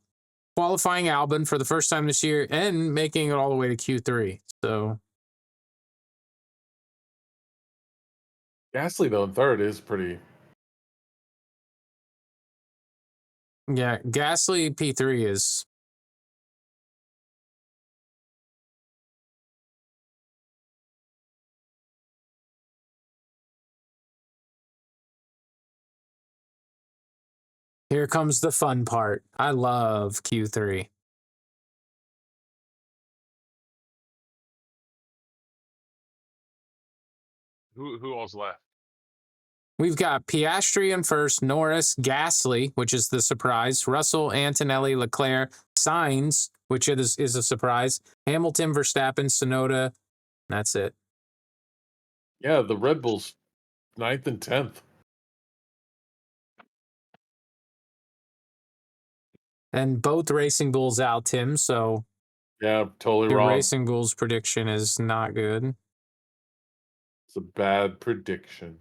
qualifying Albon for the first time this year and making it all the way to Q3. So Gasly, though, in third is pretty... Yeah, Gasly P3 is... Here comes the fun part. I love Q3. Who all's left? We've got Piastri in first, Norris, Gasly, which is the surprise, Russell, Antonelli, Leclerc, Sainz, which is a surprise, Hamilton, Verstappen, Tsunoda. That's it. Yeah, the Red Bulls 9th and 10th. And both Racing Bulls out, Tim, so yeah, totally your wrong. Racing Bulls prediction is not good. It's a bad prediction.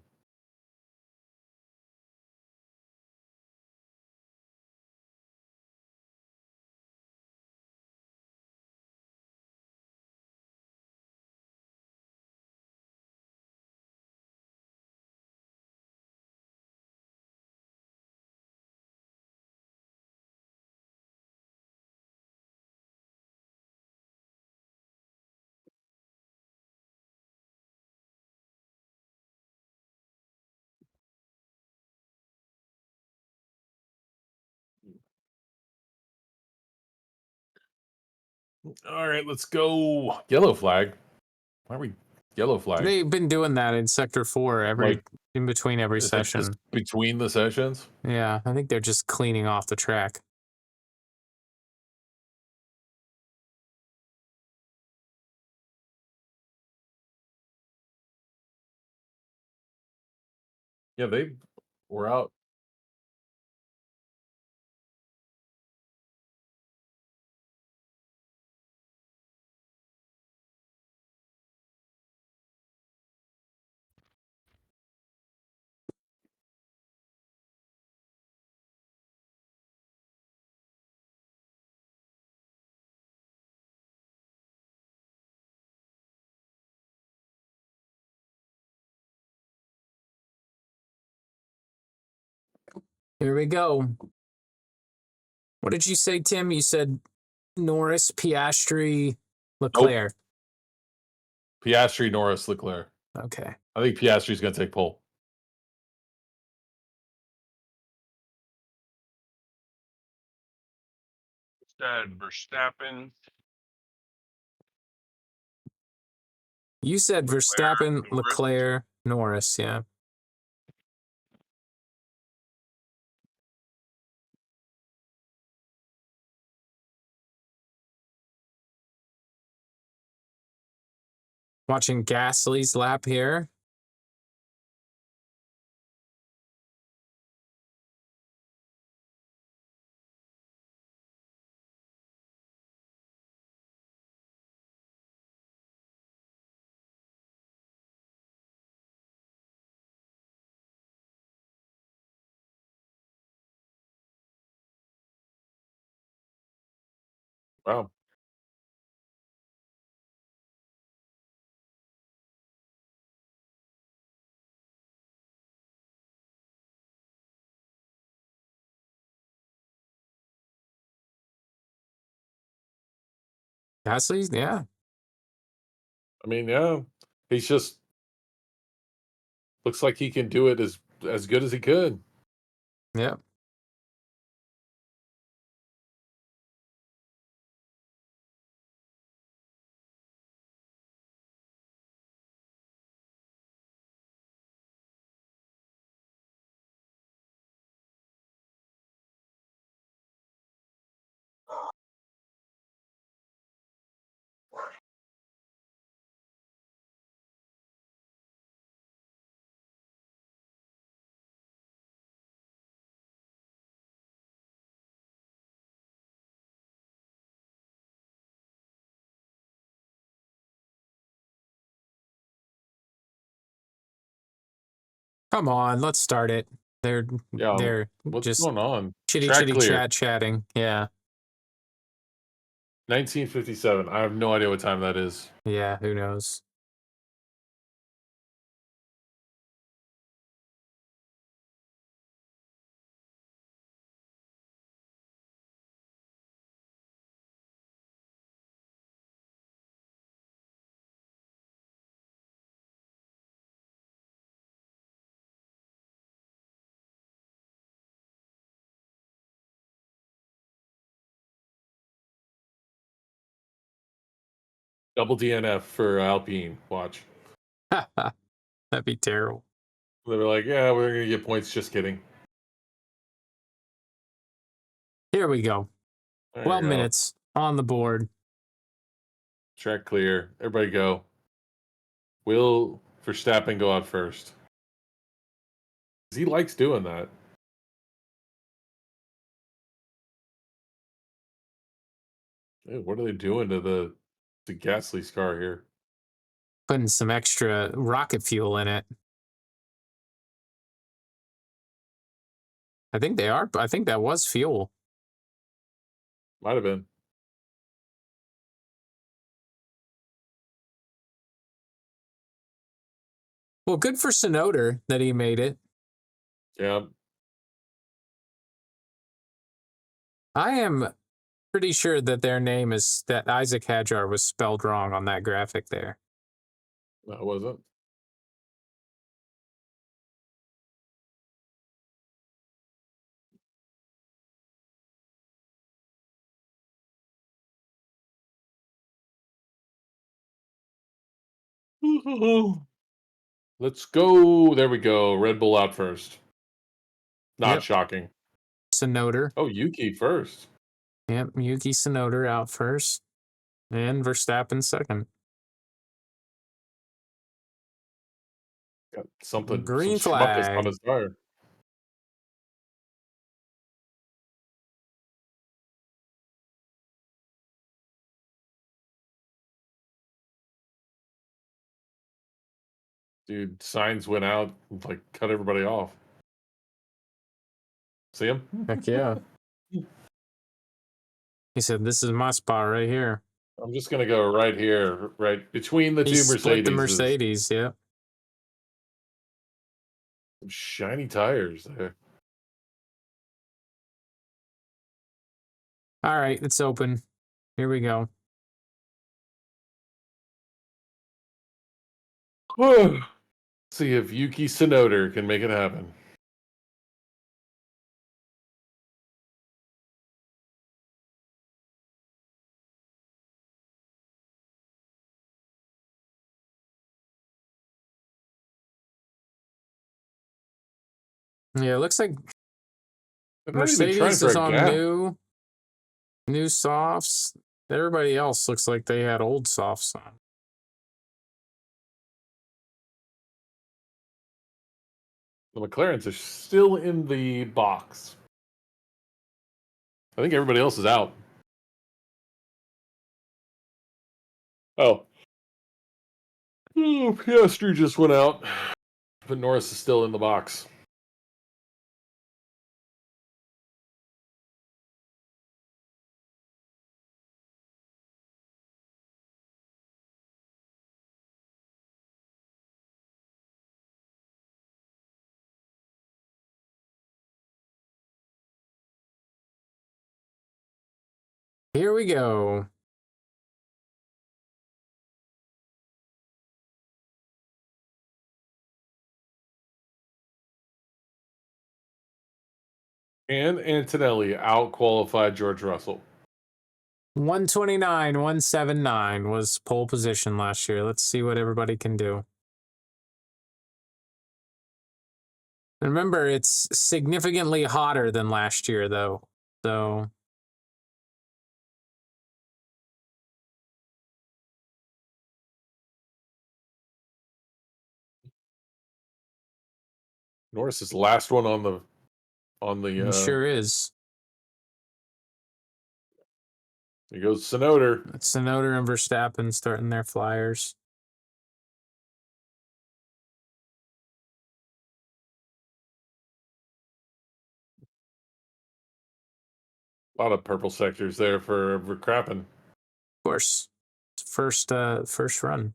All right, let's go. Yellow flag. Why are we yellow flag? They've been doing that in Sector 4 in between every session. Just between the sessions? Yeah, I think they're just cleaning off the track. Yeah, they were out. Here we go. What did you say, Tim? You said Norris, Piastri, Leclerc. Nope. Piastri, Norris, Leclerc. Okay. I think Piastri's going to take pole. Said Verstappen. You said Verstappen, Leclerc, Norris, yeah. Watching Gasly's lap here. Wow. Gasly's, yeah. I mean, yeah. He's just looks like he can do it as good as he could. Yeah. Come on, let's start it. They're What's just going on? chitty chatting. Yeah. 1957. I have no idea what time that is. Yeah, who knows? Double DNF for Alpine. Watch. That'd be terrible. They were like, yeah, we're going to get points. Just kidding. Here we go. 12 minutes on the board. Track clear. Everybody go. Will Verstappen go out first? He likes doing that. Hey, what are they doing to the Gasly's car here? Putting some extra rocket fuel in it. I think they are. I think that was fuel. Might have been. Well, good for Sonoda that he made it. Yeah. I am pretty sure that their name is that Isaac Hadjar was spelled wrong on that graphic there. No, it wasn't. Let's go. There we go. Red Bull out first. Not shocking. Sonoda. Oh, Yuki first. Yep, Yuki Tsunoda out first. And Verstappen second. Got something. Green some flag on his tire. Dude, signs went out, like cut everybody off. See him? Heck yeah. He said, "This is my spot right here." I'm just gonna go right here, right between the two Mercedes. Split the Mercedes, yeah. Some shiny tires there. All right, it's open. Here we go. See if Yuki Tsunoda can make it happen. Yeah, it looks like Mercedes is on new softs. Everybody else looks like they had old softs on. The McLarens are still in the box. I think everybody else is out. Oh, Piastri just went out, but Norris is still in the box. Here we go. And Antonelli out-qualified George Russell. 129, 179 was pole position last year. Let's see what everybody can do. Remember, it's significantly hotter than last year, though. So Norris is the last one on the. He sure is. Here goes Tsunoda. Tsunoda and Verstappen starting their flyers. A lot of purple sectors there for Verstappen. Of course, first run.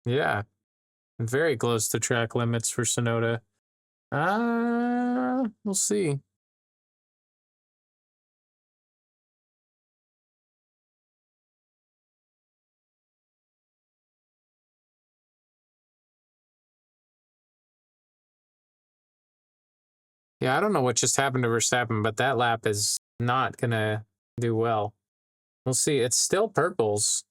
Yeah, very close to track limits for Tsunoda. We'll see. Yeah, I don't know what just happened to Verstappen, but that lap is not gonna do well. We'll see. It's still purples.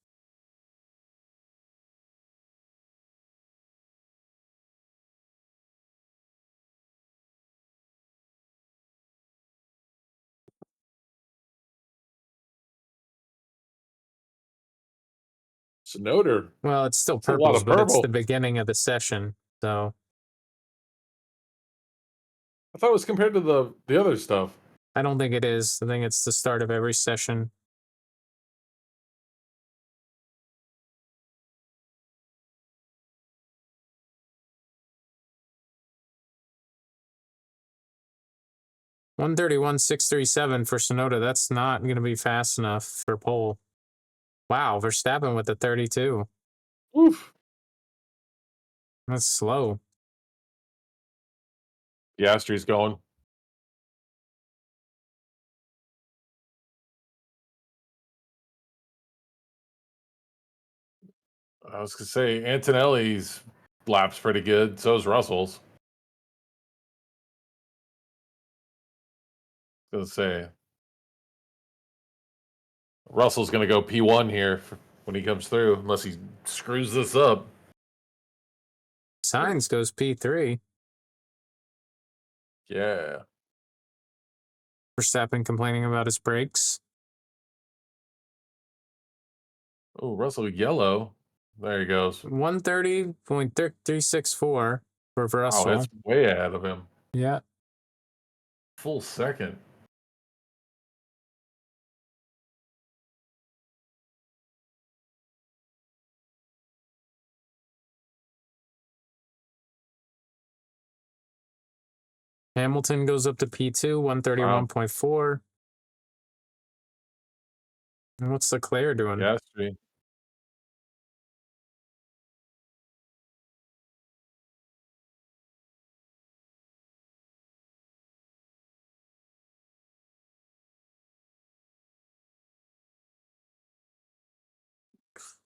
Sonoda. Well, it's still purples, but it's the beginning of the session, so. I thought it was compared to the other stuff. I don't think it is. I think it's the start of every session. $131,637 for Sonoda. That's not going to be fast enough for pole. Wow, Verstappen with the 32. Oof. That's slow. Piastri's going. I was going to say, Antonelli's lap's pretty good. So is Russell's. I was going to say, Russell's going to go P1 here when he comes through, unless he screws this up. Sainz goes P3. Yeah. Verstappen complaining about his brakes. Oh, Russell yellow. There he goes. 130.364 for Russell. Oh, that's way ahead of him. Yeah. Full second. Hamilton goes up to P2, 131.4. And what's Leclerc doing? Piastri.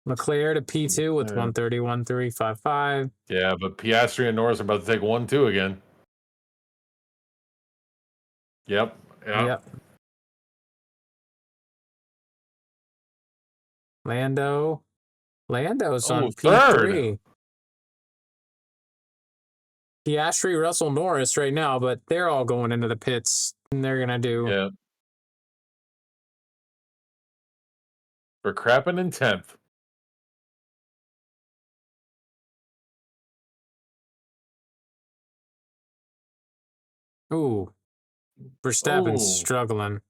Leclerc to P2 with 131.355. Yeah, but Piastri and Norris are about to take 1-2 again. Yep. Lando's on P3. Third. Piastri, Russell, Norris right now, but they're all going into the pits, and they're going to do... Yeah. Verstappen in 10th. Ooh. Verstappen's struggling.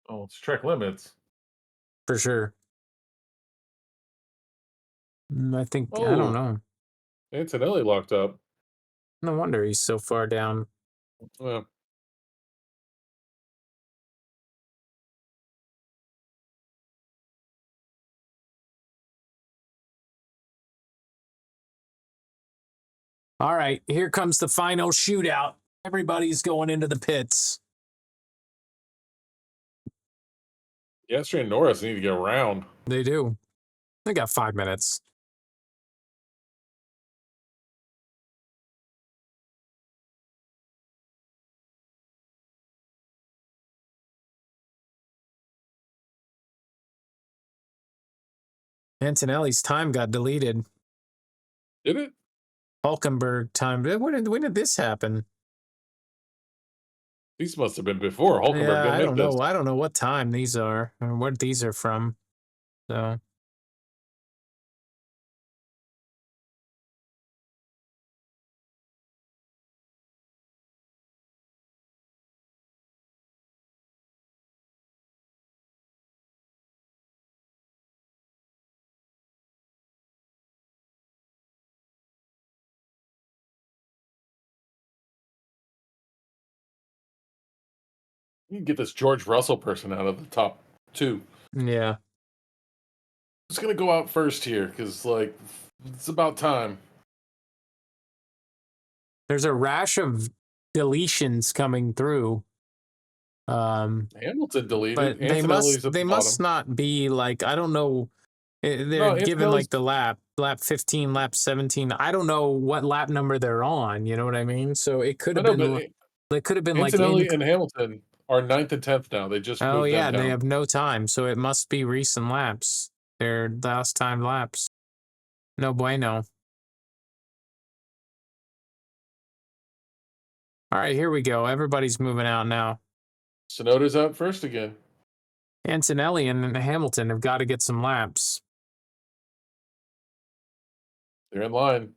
Oh, it's track limits. For sure. I think, I don't know. Antonelli locked up. No wonder he's so far down. Yeah. All right, here comes the final shootout. Everybody's going into the pits. Piastri and Norris need to get around. They do. They got 5 minutes. Antonelli's time got deleted. Did it? Hulkenberg time. When did this happen? These must have been before. Hulkenberg didn't I don't make this. know. I don't know what time these are or what these are from. So. You can get this George Russell person out of the top 2. Yeah. Who's going to go out first here? Because, like, it's about time. There's a rash of deletions coming through. Hamilton deleted. But they must not be like, I don't know They're given like the lap 15, lap 17. I don't know what lap number they're on. You know what I mean? So it could have been. It could have been like Antonelli and Hamilton are 9th and 10th now. They just moved yeah, them down. they have no time, so it must be recent laps. Their last time laps. No bueno. All right, here we go. Everybody's moving out now. Tsunoda's out first again. Antonelli and Hamilton have got to get some laps. They're in line.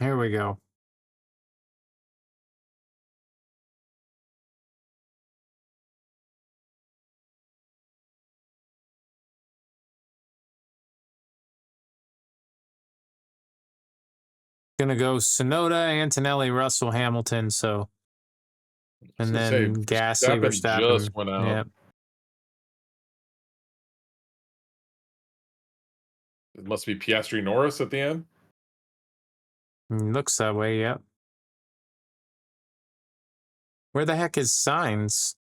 Here we go. Gonna go Tsunoda, Antonelli, Russell, Hamilton. So, and then Gasly, Verstappen. Just went out. Yep. It must be Piastri Norris at the end. Looks that way. Yep. Where the heck is Sainz?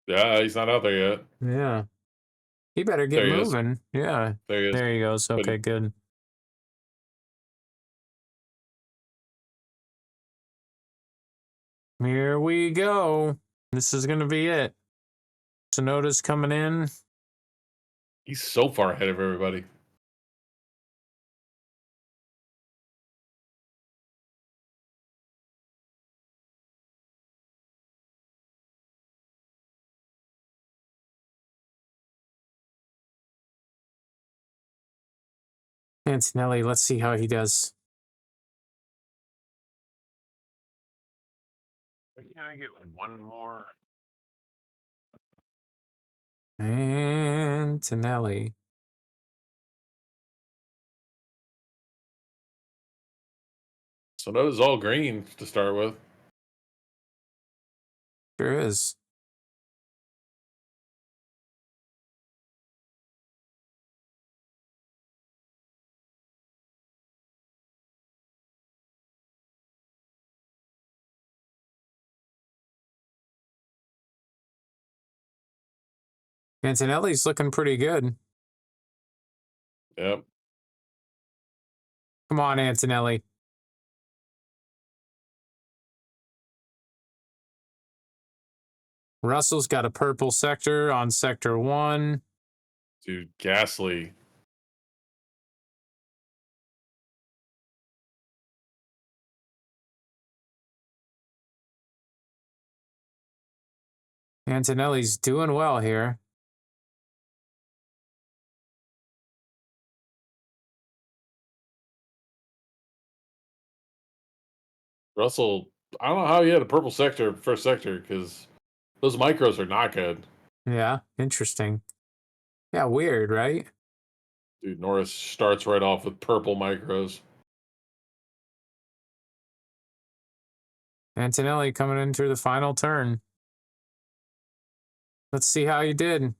Yeah, he's not out there yet. Yeah. He better get moving. Yeah. There he is. There he goes. Okay, good. Here we go. This is going to be it. Tsunoda's coming in. He's so far ahead of everybody. Antonelli, let's see how he does. Can I get one more? Antonelli. So notice all green to start with. Sure is. Antonelli's looking pretty good. Yep. Come on, Antonelli. Russell's got a purple sector on sector 1. Dude, Gasly. Antonelli's doing well here. Russell, I don't know how he had a purple sector, first sector, because those micros are not good. Yeah, interesting. Yeah, weird, right? Dude, Norris starts right off with purple micros. Antonelli coming in through the final turn. Let's see how he did.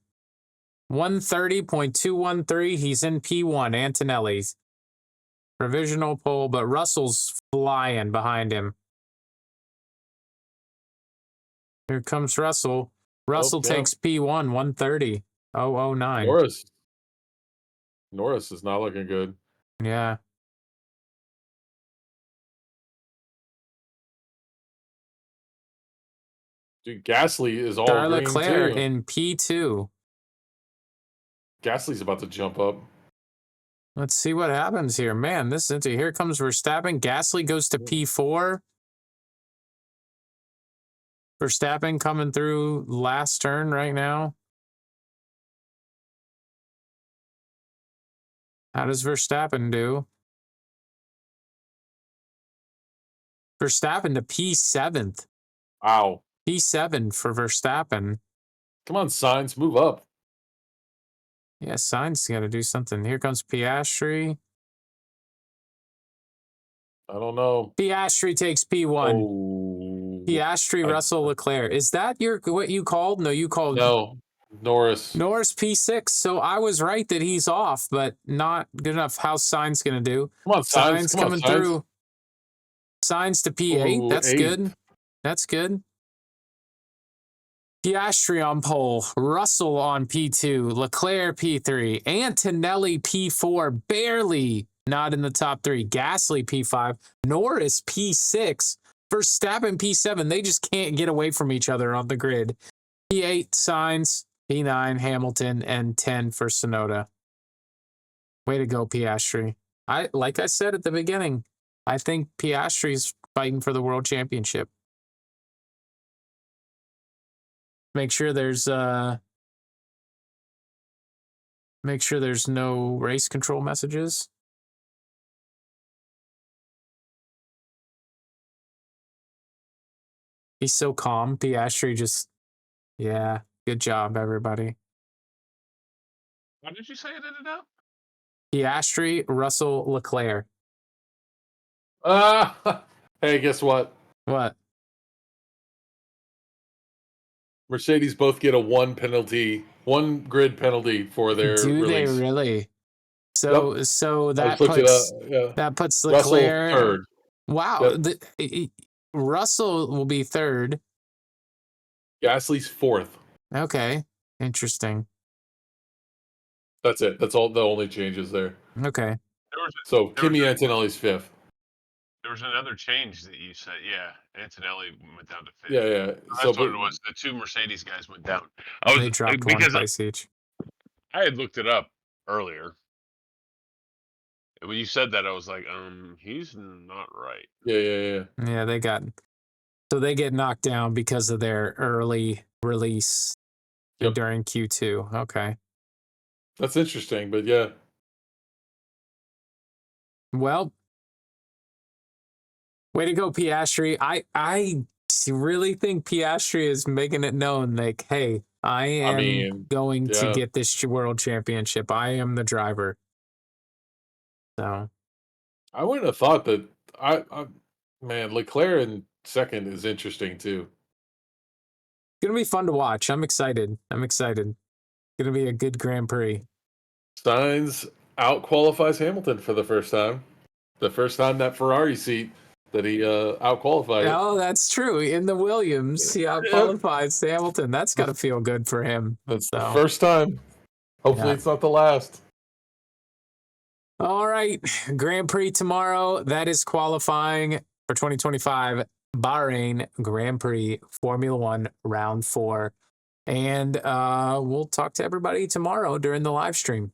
130.213. He's in P1, Antonelli's. Provisional pole, but Russell's flying behind him. Here comes Russell. Russell takes P1, 130.009. Norris is not looking good. Yeah. Dude, Gasly is all Charles green Leclerc too. in P2. Gasly's about to jump up. Let's see what happens here. Man, this is here comes Verstappen. Gasly goes to P4. Verstappen coming through last turn right now. How does Verstappen do? Verstappen to P7th. Wow. P7 for Verstappen. Come on, Sainz, move up. Yeah, Sainz got to do something. Here comes Piastri. I don't know. Piastri takes P1. Oh. Piastri, Russell, Leclerc. Is that what you called? No, you called. No, Norris. Norris P6. So I was right that he's off, but not good enough. How's Sainz going to do? Come on, Sainz. Coming through. Sainz to P8. Ooh, That's 8th. good. That's good. Piastri on pole. Russell on P2. Leclerc P3. Antonelli P4. Barely not in the top 3. Gasly P5. Norris P6. Verstappen P7. They just can't get away from each other on the grid. P8 Sainz. P9 Hamilton. And 10 for Tsunoda. Way to go, Piastri. Like I said at the beginning, I think Piastri's fighting for the world championship. Make sure there's no race control messages. He's so calm. Piastri just, yeah, good job, everybody. How did you say it ended up? Piastri, Russell, Leclerc. Hey, guess what? What? Mercedes both get a one grid penalty for their Do release. they really? So Yep. so that puts Russell Leclerc third. Wow. Yep. Russell will be third. Gasly's fourth. Okay. Interesting. That's it. That's all. The only changes there. Okay. Kimi Antonelli's fifth. There was another change that you said. Yeah, Antonelli went down to fifth. Yeah. That's what it was. The two Mercedes guys went down. They dropped one place each. I had looked it up earlier. When you said that, I was like, he's not right. Yeah. Yeah, they get knocked down because of their early release during Q2. Okay. That's interesting, but yeah. Well, way to go, Piastri. I really think Piastri is making it known, like, hey, I am going to get this world championship. I am the driver. So I wouldn't have thought that. Leclerc in second is interesting too. It's gonna be fun to watch. I'm excited. It's gonna be a good Grand Prix. Sainz out-qualifies Hamilton for the first time. The first time that Ferrari seat that he out-qualified. Oh, that's true. In the Williams, he out-qualifies Hamilton. That's got to feel good for him. That's the first time. Hopefully it's not the last. All right. Grand Prix tomorrow. That is qualifying for 2025 Bahrain Grand Prix Formula One Round 4. And we'll talk to everybody tomorrow during the live stream.